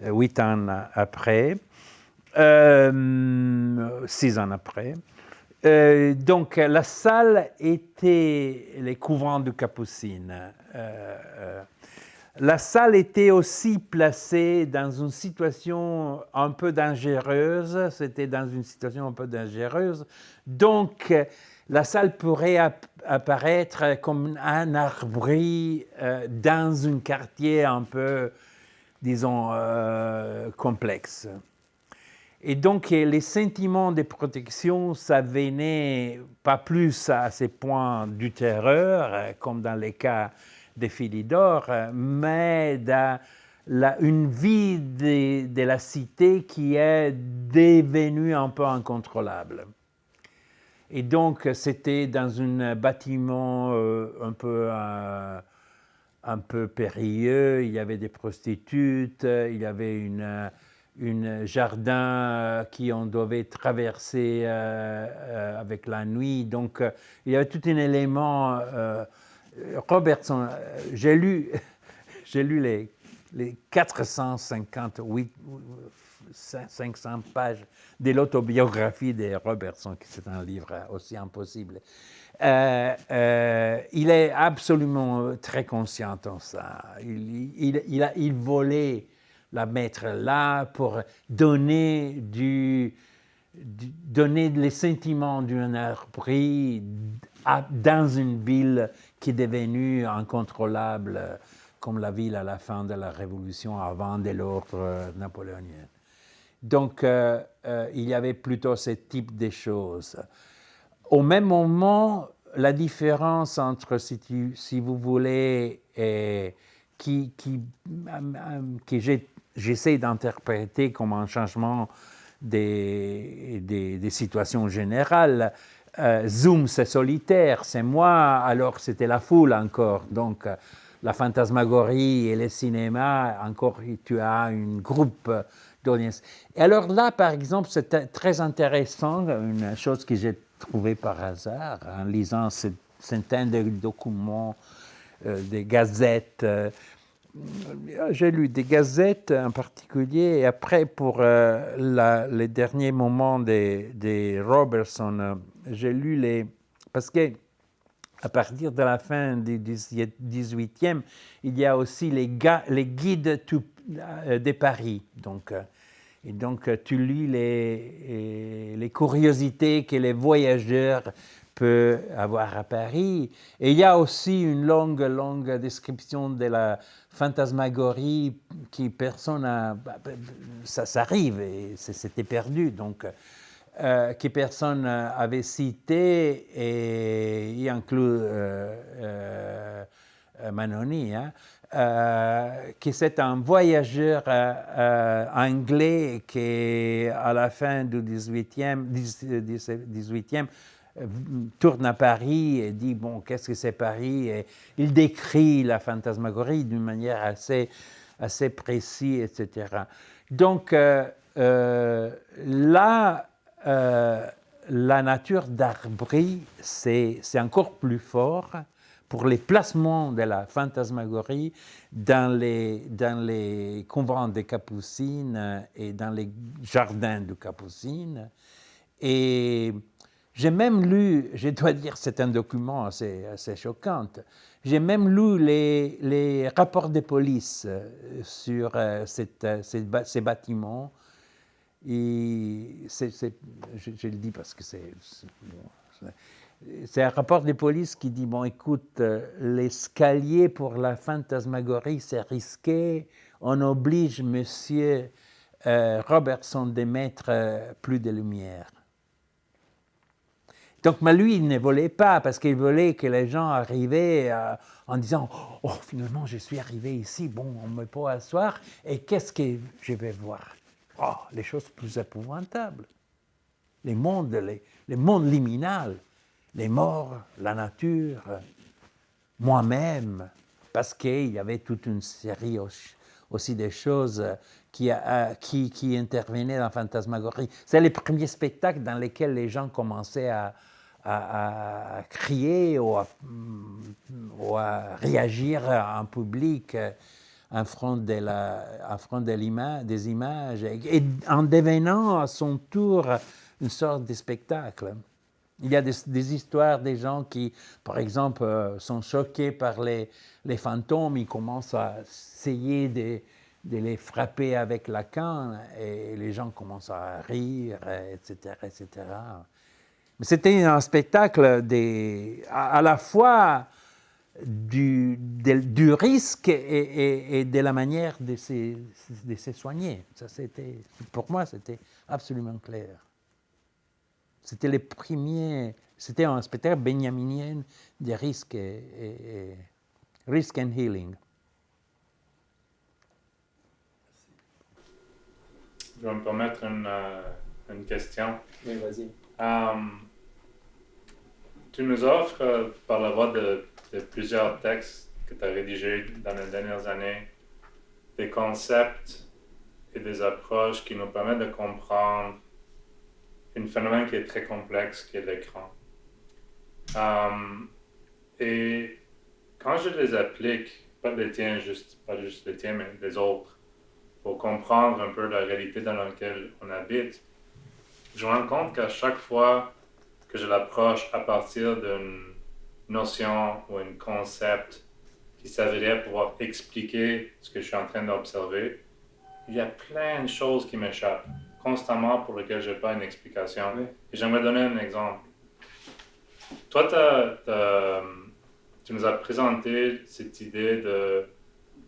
8 ans après, 6 ans après. Donc la salle était les couvents de Capucines. La salle était aussi placée dans une situation un peu dangereuse, c'était dans une situation un peu dangereuse, donc la salle pourrait apparaître comme un abri dans un quartier un peu, disons, complexe. Et donc, les sentiments de protection, ça venait pas plus à ces points du terreur, comme dans les cas de Philidor, mais une vie de la cité qui est devenue un peu incontrôlable. Et donc, c'était dans un bâtiment un peu périlleux. Il y avait des prostituées, il y avait un jardin qu'on devait traverser avec la nuit. Donc, il y avait tout un élément. Robertson, j'ai lu les 458, 500 pages de l'autobiographie de Robertson, qui c'est un livre aussi impossible. Il est absolument très conscient de ça. Il voulait la mettre là pour donner les sentiments d'un esprit dans une ville qui est devenue incontrôlable, comme la ville à la fin de la Révolution, avant de l'ordre napoléonien. Donc, il y avait plutôt ce type de choses. Au même moment, la différence entre, si vous voulez, que j'essaie d'interpréter comme un changement des situations générales, Zoom, c'est solitaire, c'est moi, alors c'était la foule encore. Donc, la fantasmagorie et le cinéma, encore, tu as un groupe d'audience. Et alors là, par exemple, c'est très intéressant, une chose que j'ai trouvée par hasard en lisant ces centaines de documents, des gazettes. J'ai lu des gazettes en particulier, et après, pour les derniers moments de Robertson, j'ai lu parce que à partir de la fin du 18e, il y a aussi les guides de Paris. Et donc, tu lis les curiosités que les voyageurs peuvent avoir à Paris. Et il y a aussi une longue description de la fantasmagorie qui personne n'a... Ça s'arrive et c'était perdu. Donc, que personne avait cité, et y inclut Manoni, qui c'est un voyageur anglais qui, à la fin du 18e, tourne à Paris et dit, bon, qu'est-ce que c'est Paris? Et il décrit la fantasmagorie d'une manière assez précise, etc. Donc, là, la nature d'Arbry, c'est encore plus fort pour les placements de la fantasmagorie dans les convents des Capucines et dans les jardins de Capucines. Et j'ai même lu, je dois dire, c'est un document assez choquant, j'ai même lu les rapports de police sur ces bâtiments. Et je le dis parce que c'est un rapport de police qui dit, bon, écoute, l'escalier pour la fantasmagorie, c'est risqué, on oblige monsieur Robertson de mettre plus de lumière. Donc, mais lui, il ne voulait pas, parce qu'il voulait que les gens arrivaient en disant, oh, finalement, je suis arrivé ici, bon, on me peut asseoir, et qu'est-ce que je vais voir? Oh, les choses plus épouvantables, les mondes liminales, les morts, la nature, moi-même, parce qu'il y avait toute une série aussi de choses qui intervenaient dans la fantasmagorie. C'est les premiers spectacles dans lesquels les gens commençaient à crier ou à réagir en public en front des images, et en devenant à son tour une sorte de spectacle. Il y a des histoires des gens qui, par exemple, sont choqués par les fantômes, ils commencent à essayer de les frapper avec la canne, et les gens commencent à rire, etc., etc. Mais c'était un spectacle à la fois du risque et de la manière de se soigner. Ça, pour moi, c'était absolument clair. C'était les premiers, c'était un spectacle benjaminien de risque et risk and healing. Je vais me permettre une question. Oui, vas-y. Tu nous offres, par la voie de plusieurs textes que tu as rédigés dans les dernières années, des concepts et des approches qui nous permettent de comprendre un phénomène qui est très complexe, qui est l'écran. Et quand je les applique, pas les tiens, pas juste les tiens, mais les autres, pour comprendre un peu la réalité dans laquelle on habite, je me rends compte qu'à chaque fois que je l'approche à partir d'une notion ou un concept qui s'avérait pouvoir expliquer ce que je suis en train d'observer, il y a plein de choses qui m'échappent constamment pour lesquelles je n'ai pas une explication. Oui. Et j'aimerais donner un exemple. Toi, tu nous as présenté cette idée de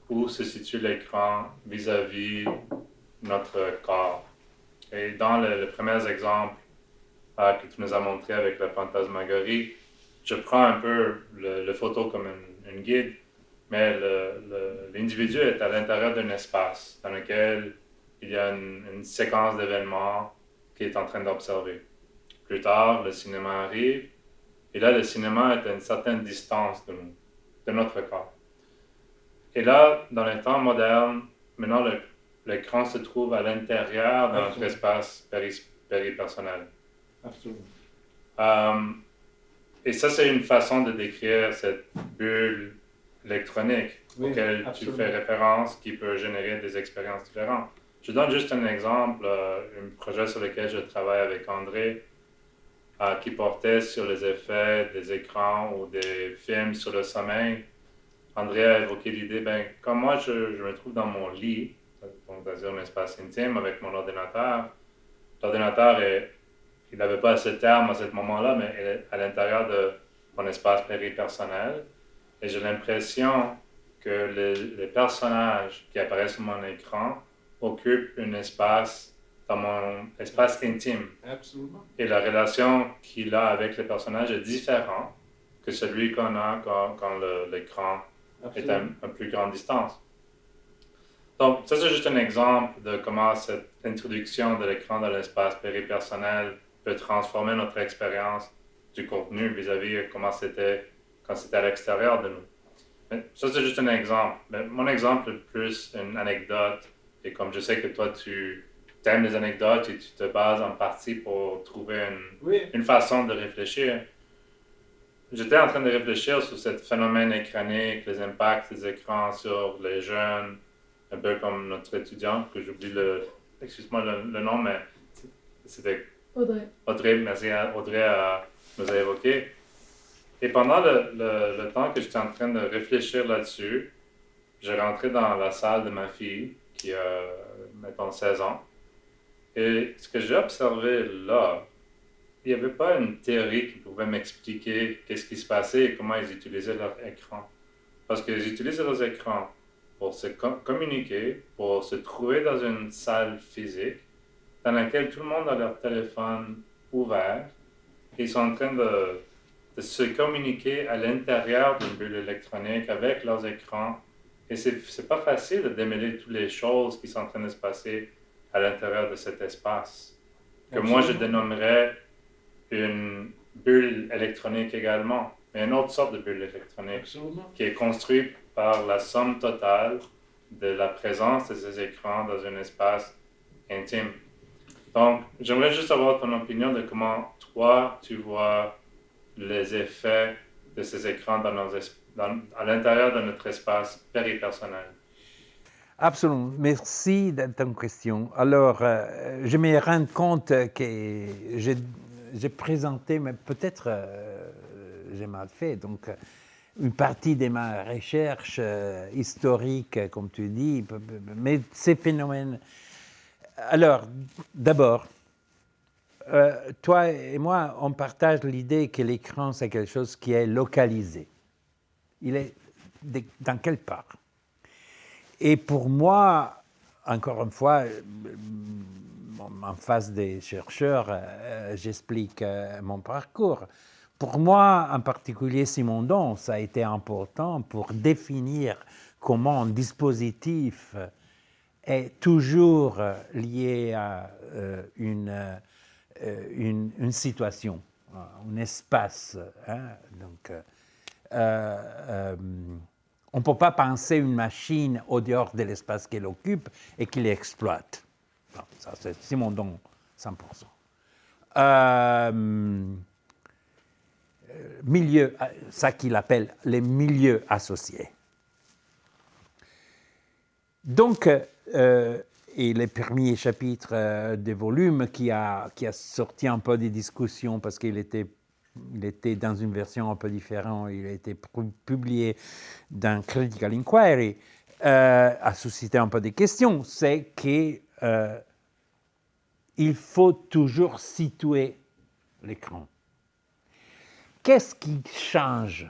où se situe l'écran vis-à-vis notre corps. Et dans les premiers exemples que tu nous as montré avec la fantasmagorie, je prends un peu le photo comme une guide, mais l'individu est à l'intérieur d'un espace dans lequel il y a une séquence d'événements qu'il est en train d'observer. Plus tard, le cinéma arrive, et là, le cinéma est à une certaine distance de nous, de notre corps. Et là, dans les temps modernes, maintenant, l'écran se trouve à l'intérieur de notre espace péripersonnel. Absolument. Et ça, c'est une façon de décrire cette bulle électronique auquel tu fais référence, qui peut générer des expériences différentes. Je donne juste un exemple, un projet sur lequel je travaille avec André, qui portait sur les effets des écrans ou des films sur le sommeil. André a évoqué l'idée, comme moi je me trouve dans mon lit, donc dans un espace intime avec mon ordinateur, l'ordinateur, il n'avait pas ce terme à ce moment-là, mais il est à l'intérieur de mon espace péripersonnel. Et j'ai l'impression que les personnages qui apparaissent sur mon écran occupent un espace dans mon espace intime. Absolument. Et la relation qu'il a avec les personnages est différente que celui qu'on a quand l'écran est à une plus grande distance. Donc, ça, c'est juste un exemple de comment cette introduction de l'écran dans l'espace péripersonnel peut transformer notre expérience du contenu vis-à-vis comment c'était quand c'était à l'extérieur de nous. Mais ça, c'est juste un exemple. Mais mon exemple est plus une anecdote. Et comme je sais que toi, tu aimes les anecdotes et tu te bases en partie pour trouver une façon de réfléchir. J'étais en train de réfléchir sur ce phénomène écranique, les impacts des écrans sur les jeunes, un peu comme notre étudiante, que j'oublie excuse-moi le nom, mais c'était Audrey, merci, Audrey nous a évoqué. Et pendant le temps que j'étais en train de réfléchir là-dessus, j'ai rentré dans la salle de ma fille, qui a, mettons, 16 ans. Et ce que j'ai observé là, il n'y avait pas une théorie qui pouvait m'expliquer qu'est-ce qui se passait et comment ils utilisaient leur écran. Parce qu'ils utilisaient leurs écrans pour se communiquer, pour se trouver dans une salle physique dans laquelle tout le monde a leur téléphone ouvert et ils sont en train de se communiquer à l'intérieur d'une bulle électronique avec leurs écrans. Et c'est pas facile de démêler toutes les choses qui sont en train de se passer à l'intérieur de cet espace, que moi je dénommerais une bulle électronique également, mais une autre sorte de bulle électronique qui est construite par la somme totale de la présence de ces écrans dans un espace intime. Donc, j'aimerais juste avoir ton opinion de comment toi, tu vois les effets de ces écrans à l'intérieur de notre espace péripersonnel. Absolument. Merci de ton question. Alors, je me rends compte que j'ai présenté, mais peut-être j'ai mal fait, donc une partie de ma recherche historique, comme tu dis, mais ces phénomènes... Alors, d'abord, toi et moi, on partage l'idée que l'écran, c'est quelque chose qui est localisé. Il est dans quelle part? Et pour moi, encore une fois, en face des chercheurs, j'explique mon parcours. Pour moi, en particulier Simondon, ça a été important pour définir comment un dispositif est toujours lié à une situation, un espace. Hein? Donc, on ne peut pas penser une machine au dehors de l'espace qu'elle occupe et qu'il exploite. Non, ça, c'est Simondon, 100%. Milieu, ça qu'il appelle les milieux associés. Donc, et le premier chapitre des volumes qui a sorti un peu des discussions parce qu'il était dans une version un peu différente, il a été publié dans Critical Inquiry, a suscité un peu des questions, c'est qu'il faut toujours situer l'écran. Qu'est-ce qui change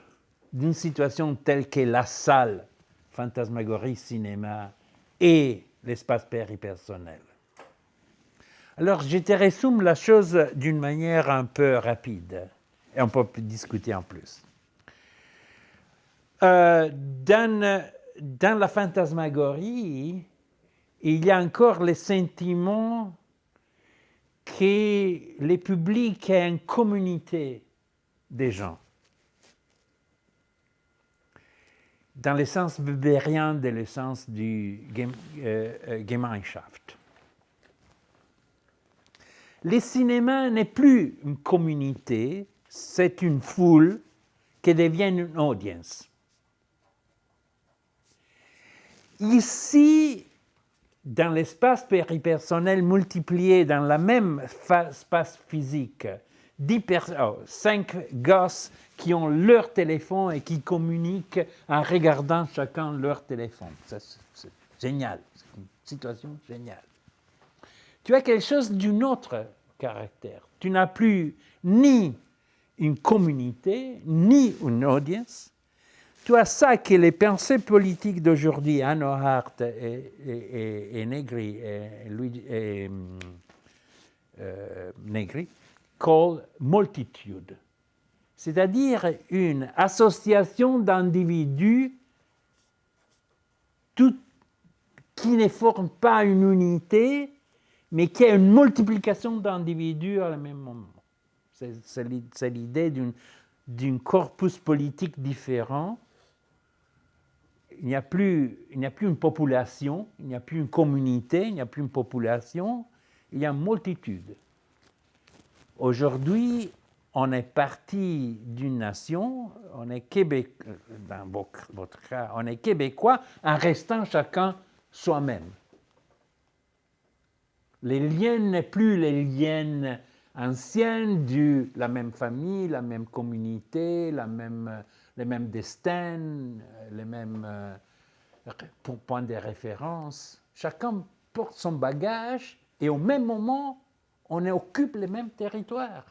d'une situation telle que la salle, fantasmagorie, cinéma et l'espace péripersonnel? Alors, je te résume la chose d'une manière un peu rapide et on peut discuter en plus. Dans la fantasmagorie, il y a encore le sentiment que le public est une communauté des gens. Dans le sens bébérien de le sens du Gemeinschaft. Le cinéma n'est plus une communauté, c'est une foule qui devient une audience. Ici, dans l'espace péripersonnel multiplié dans le même espace physique, 5 gosses qui ont leur téléphone et qui communiquent en regardant chacun leur téléphone. C'est génial, c'est une situation géniale. Tu as quelque chose d'un autre caractère. Tu n'as plus ni une communauté, ni une audience. Tu as ça que les pensées politiques d'aujourd'hui, Hanno Hart et Negri, Negri, callent multitude. C'est-à-dire une association d'individus qui ne forment pas une unité, mais qui a une multiplication d'individus à le même moment. C'est l'idée d'un corpus politique différent. Il n'y a plus une population, il n'y a plus une communauté, il n'y a plus une population, il y a une multitude. Aujourd'hui, on est parti d'une nation, on est québécois, dans votre cas, on est québécois en restant chacun soi-même. Les liens n'est plus les liens anciens de la même famille, la même communauté, les mêmes destins, les mêmes points de référence. Chacun porte son bagage et au même moment, on occupe les mêmes territoires.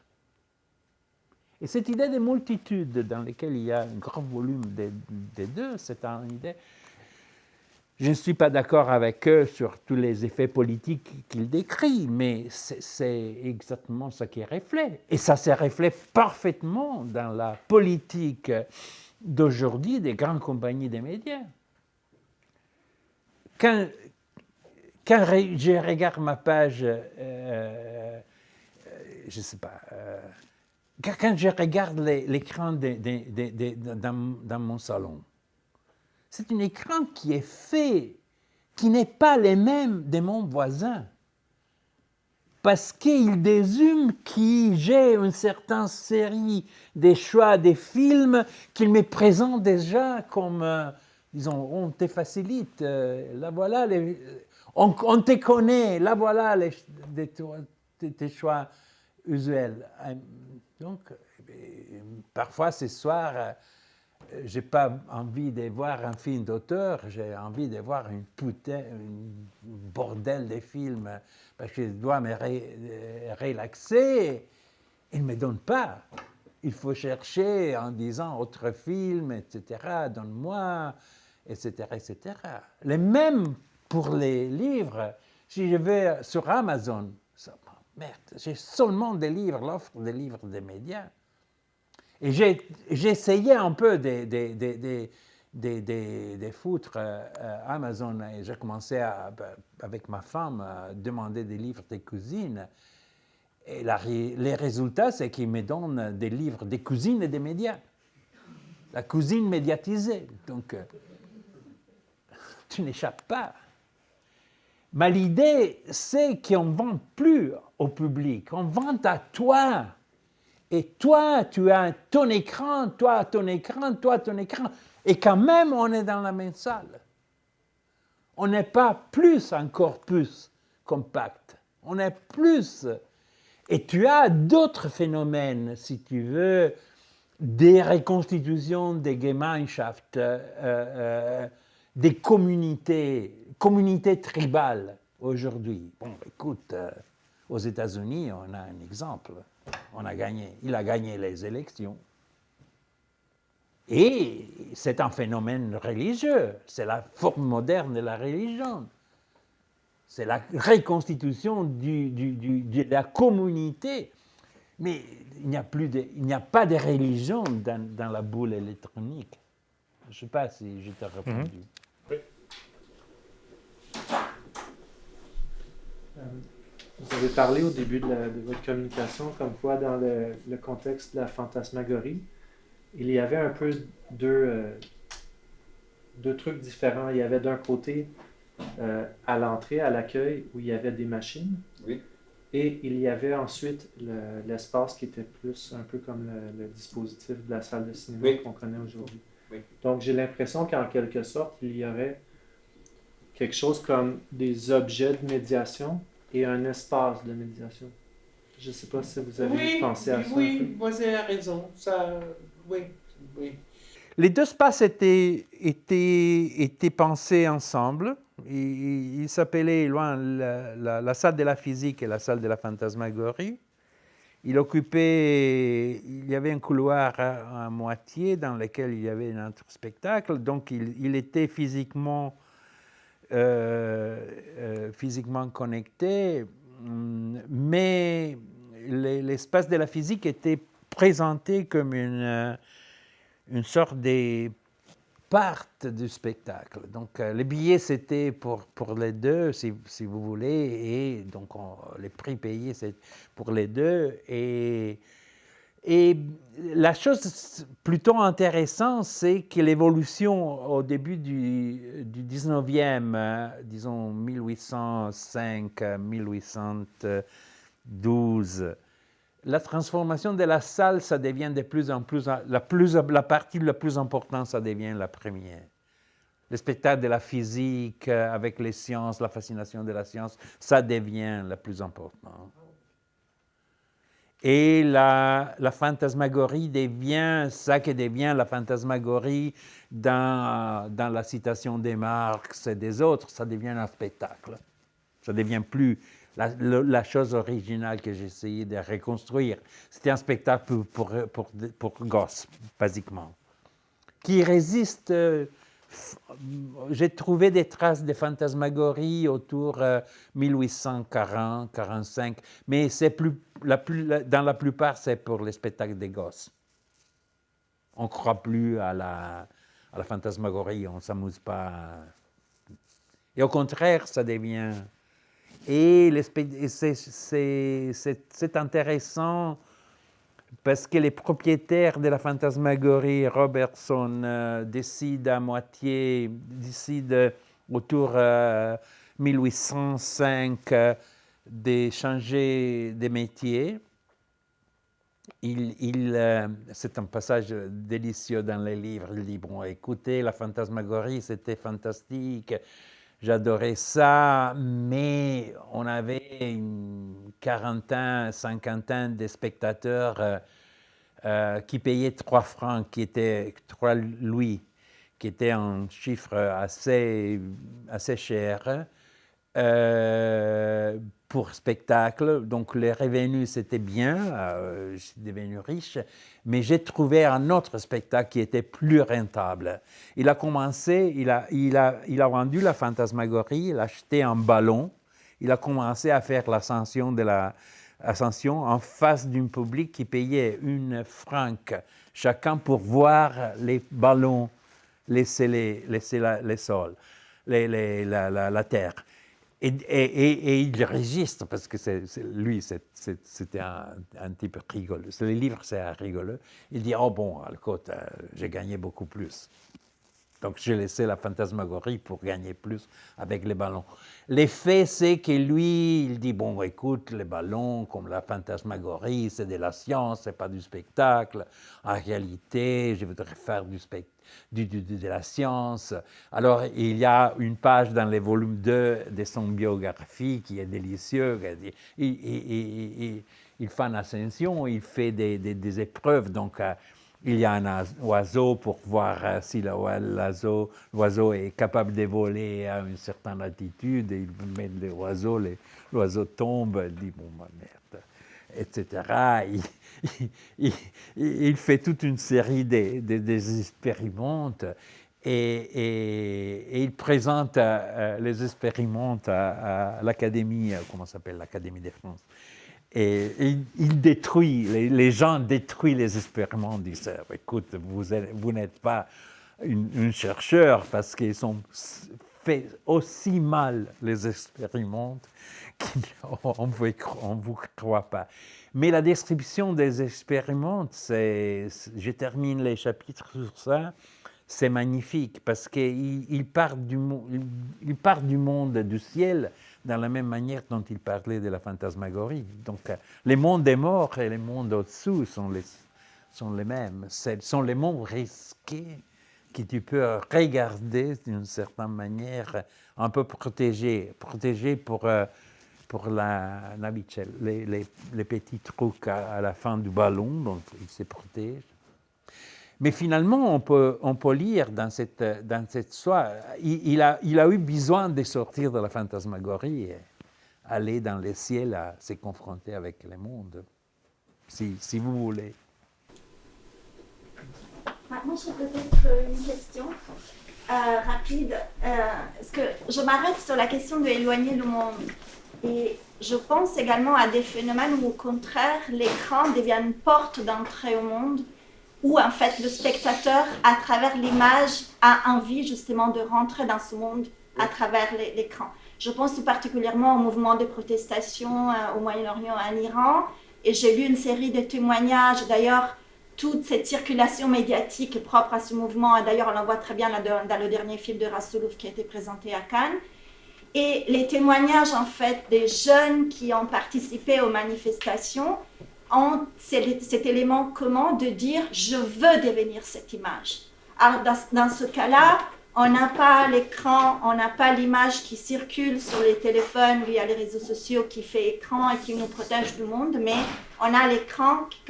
Et cette idée de multitude dans laquelle il y a un grand volume des deux, c'est une idée. Je ne suis pas d'accord avec eux sur tous les effets politiques qu'ils décrivent, mais c'est exactement ce qui reflète. Et ça se reflète parfaitement dans la politique d'aujourd'hui des grandes compagnies des médias. Quand je regarde ma page, je ne sais pas, quand je regarde l'écran dans mon salon, c'est un écran qui est fait, qui n'est pas le même de mon voisin. Parce qu'il désume que j'ai une certaine série de choix de films qu'il me présente déjà comme, disons, on te facilite, là voilà, on te connaît, là voilà tes choix usuels. Donc, parfois ce soir, je n'ai pas envie de voir un film d'auteur, j'ai envie de voir un bordel de films parce que je dois me relaxer. Il ne me donne pas. il faut chercher en disant autre film, etc., donne-moi, etc., etc. Les mêmes pour les livres, si je vais sur Amazon, merde, j'ai seulement des livres, l'offre des livres des médias. Et j'ai essayé un peu de foutre Amazon et j'ai commencé avec ma femme à demander des livres des cousines. Et les résultats, c'est qu'ils me donnent des livres des cousines et des médias. La cousine médiatisée. Donc, tu n'échappes pas. Mais l'idée, c'est qu'on ne vend plus au public, on vend à toi. Et toi, tu as ton écran, toi, ton écran, toi, ton écran. Et quand même, on est dans la même salle. On n'est pas encore plus compact. On est plus. Et tu as d'autres phénomènes, si tu veux, des reconstitutions des Gemeinschaft, des communautés tribales aujourd'hui. Bon, écoute, aux États-Unis, on a un exemple. Il a gagné les élections. Et c'est un phénomène religieux. C'est la forme moderne de la religion. C'est la reconstitution de la communauté. Mais il n'y a pas de religion dans la boule électronique. Je ne sais pas si je t'ai répondu. Oui. Vous avez parlé au début de votre communication, comme quoi dans le contexte de la fantasmagorie, il y avait un peu deux trucs différents. Il y avait d'un côté, à l'entrée, à l'accueil, où il y avait des machines. Oui. Et il y avait ensuite l'espace qui était plus un peu comme le dispositif de la salle de cinéma Oui. qu'on connaît aujourd'hui. Oui. Donc j'ai l'impression qu'en quelque sorte, il y aurait quelque chose comme des objets de médiation et un espace de médiation. Je ne sais pas si vous avez pensé à ça. Oui, vous avez raison. Ça, oui. Les deux espaces étaient pensés ensemble. Ils s'appelaient la salle de la physique et la salle de la fantasmagorie. Il y avait un couloir à moitié dans lequel il y avait un autre spectacle. Donc il était physiquement connecté, mais l'espace de la physique était présenté comme une sorte de part du spectacle. Donc, les billets, c'était pour les deux, si vous voulez, et donc les prix payés, c'est pour les deux. Et la chose plutôt intéressante, c'est que l'évolution au début du 19e, disons 1805, 1812, la transformation de la salle, ça devient de plus en plus, la partie la plus importante, ça devient la première. Le spectacle de la physique avec les sciences, la fascination de la science, ça devient la plus importante. Et la fantasmagorie devient ça que devient la fantasmagorie dans la citation des Marx et des autres, ça devient un spectacle. Ça devient plus la chose originale que j'essayais de reconstruire. C'était un spectacle pour gosses, basiquement, qui résiste. J'ai trouvé des traces de fantasmagorie autour 1840-45, mais dans la plupart, c'est pour les spectacles des gosses. On ne croit plus à la fantasmagorie, on ne s'amuse pas. Et au contraire, ça devient... Et c'est intéressant parce que les propriétaires de la fantasmagorie, Robertson, décident autour 1805 de changer de métier. C'est un passage délicieux dans les livres. Il dit, bon, écoutez, la fantasmagorie, c'était fantastique. J'adorais ça, mais on avait une quarantaine, cinquantaine de spectateurs qui payaient 3 francs, 3 louis, qui était un chiffre assez cher. pour spectacle. Donc les revenus, c'était bien, je suis devenu riche, mais j'ai trouvé un autre spectacle qui était plus rentable. Il a commencé, il a vendu la Fantasmagorie, il a acheté un ballon, il a commencé à faire l'ascension en face d'un public qui payait 1 franc chacun pour voir les ballons laisser les sols, la terre. Et il registre, parce que lui, c'était un type rigolo. Les livres, c'est rigolo. Il dit, oh bon, écoute, j'ai gagné beaucoup plus. Donc, j'ai laissé la Fantasmagorie pour gagner plus avec les ballons. L'effet, c'est que lui, il dit, bon, écoute, les ballons, comme la Fantasmagorie, c'est de la science, c'est pas du spectacle. En réalité, je voudrais faire de la science. Alors, il y a une page dans le volume 2 de son biographie qui est délicieuse. Il fait une ascension, il fait des épreuves, donc... il y a un oiseau pour voir si l'oiseau est capable de voler à une certaine altitude. Il met l'oiseau tombe, il dit, bon, ma merde, etc. Il fait toute une série des expériments et il présente les expériments à l'Académie, comment ça s'appelle, l'Académie de France. Et il détruit, les gens détruisent les expériments, disent, écoute, vous n'êtes pas un chercheur parce qu'ils ont fait aussi mal les expériments qu'on ne vous croit pas. Mais la description des expériments, je termine les chapitres sur ça, c'est magnifique parce qu'il part du monde du ciel dans la même manière dont il parlait de la Fantasmagorie. Donc, les mondes des morts et les mondes au-dessous sont les mêmes. Ce sont les mondes risqués que tu peux regarder d'une certaine manière, un peu protégés pour la navicelle, les petits trucs à la fin du ballon, donc il se protège. Mais finalement, on peut lire dans cette histoire, il a eu besoin de sortir de la Fantasmagorie et aller dans le ciel à se confronter avec le monde, si vous voulez. Moi, j'ai peut-être une question rapide. Parce que je m'arrête sur la question de éloigner le monde. Et je pense également à des phénomènes où, au contraire, l'écran devient une porte d'entrée au monde, où en fait le spectateur, à travers l'image, a envie justement de rentrer dans ce monde à travers l'écran. Je pense tout particulièrement au mouvement de protestation au Moyen-Orient, en Iran, et j'ai lu une série de témoignages, d'ailleurs toute cette circulation médiatique propre à ce mouvement, d'ailleurs on la voit très bien dans le dernier film de Rasoulouf qui a été présenté à Cannes, et les témoignages en fait des jeunes qui ont participé aux manifestations ont cet élément commun de dire « je veux devenir cette image ». Alors dans ce cas-là, on n'a pas l'écran, on n'a pas l'image qui circule sur les téléphones via les réseaux sociaux qui fait écran et qui nous protège du monde, mais on a l'écran qui,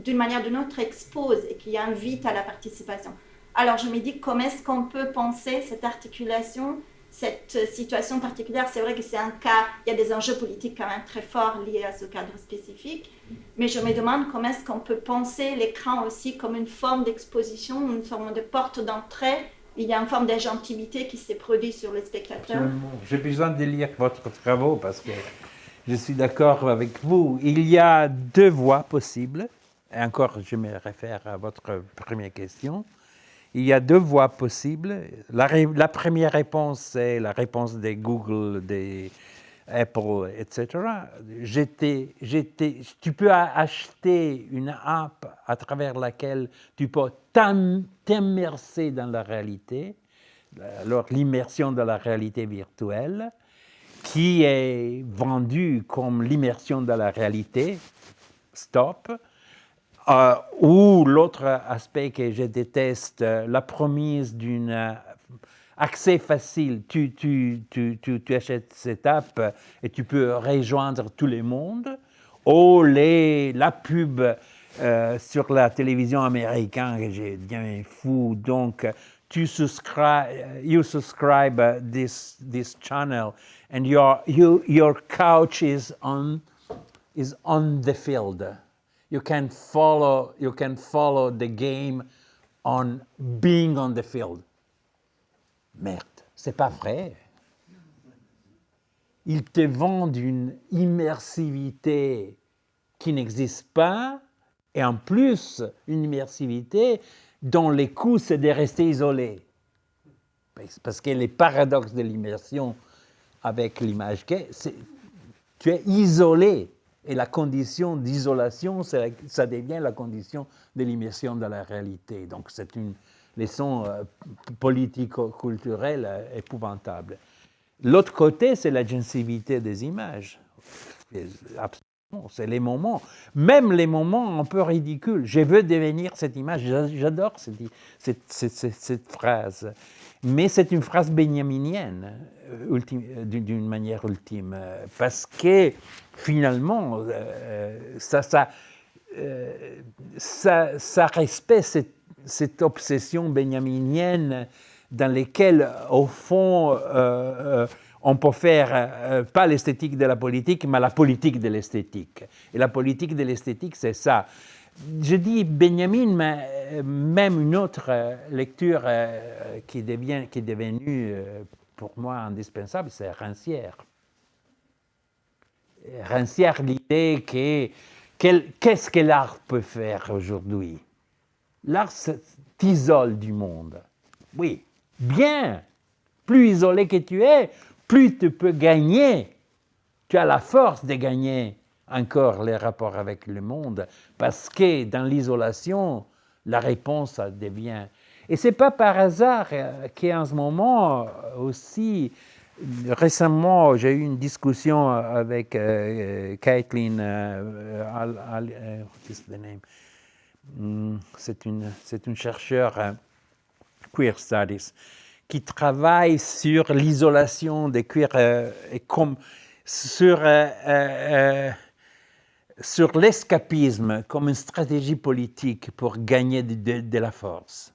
d'une manière ou d'une autre, expose et qui invite à la participation. Alors je me dis, comment est-ce qu'on peut penser cette articulation, cette situation particulière? C'est vrai que c'est un cas, il y a des enjeux politiques quand même très forts liés à ce cadre spécifique, mais je me demande comment est-ce qu'on peut penser l'écran aussi comme une forme d'exposition, une forme de porte d'entrée. Il y a une forme d'agentivité qui s'est produite sur les spectateurs. J'ai besoin de lire votre travaux parce que je suis d'accord avec vous. Il y a 2 voies possibles, et encore je me réfère à votre première question. Il y a 2 voies possibles. La première réponse, c'est la réponse des Google, des Apple, etc. Tu peux acheter une app à travers laquelle tu peux t'immerser dans la réalité, alors l'immersion dans la réalité virtuelle, qui est vendue comme l'immersion dans la réalité, stop. Ou l'autre aspect que je déteste, la promesse d'un accès facile. Tu achètes cette app et tu peux rejoindre tout le monde. Ou la pub sur la télévision américaine, que j'ai bien fou. Donc, you subscribe this channel, and your couch is on the field. You can follow the game on being on the field. Merde, c'est pas vrai. Ils te vendent une immersivité qui n'existe pas, et en plus, une immersivité dont les coûts, c'est de rester isolé. Parce que les paradoxes de l'immersion avec l'image, tu es isolé, et la condition d'isolation, ça devient la condition de l'immersion dans la réalité. Donc c'est une leçon politico-culturelle épouvantable. L'autre côté, c'est l'agencivité des images. Absolument, c'est les moments, même les moments un peu ridicules. Je veux devenir cette image, j'adore cette phrase. Mais c'est une phrase benjaminienne, d'une manière ultime, parce que finalement, ça respecte cette obsession benjaminienne dans laquelle, au fond, on peut faire pas l'esthétique de la politique, mais la politique de l'esthétique. Et la politique de l'esthétique, c'est ça. Je dis Benjamin, mais même une autre lecture qui est devenue pour moi indispensable, c'est Rancière. Rancière, l'idée qu'est-ce que l'art peut faire aujourd'hui? L'art t'isole du monde. Oui, bien. Plus isolé que tu es, plus tu peux gagner. Tu as la force de gagner encore les rapports avec le monde, parce que dans l'isolation, la réponse ça devient... Et ce n'est pas par hasard qu'en ce moment aussi, récemment, j'ai eu une discussion avec Caitlin, c'est une chercheure queer studies, qui travaille sur l'isolation des queers et comme sur l'escapisme comme une stratégie politique pour gagner de la force,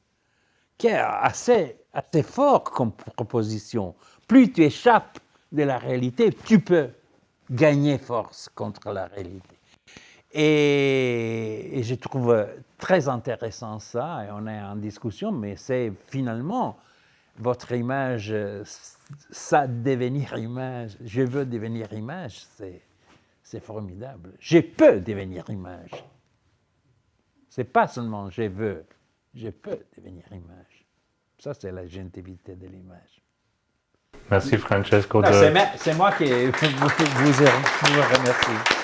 qui est assez fort comme proposition. Plus tu échappes de la réalité, tu peux gagner force contre la réalité. Et je trouve très intéressant ça, et on est en discussion, mais c'est finalement votre image, ça devenir image, je veux devenir image, c'est formidable. Je peux devenir image. Ce n'est pas seulement je veux, je peux devenir image. Ça, c'est la gentilité de l'image. Merci Francesco. C'est moi qui vous remercie.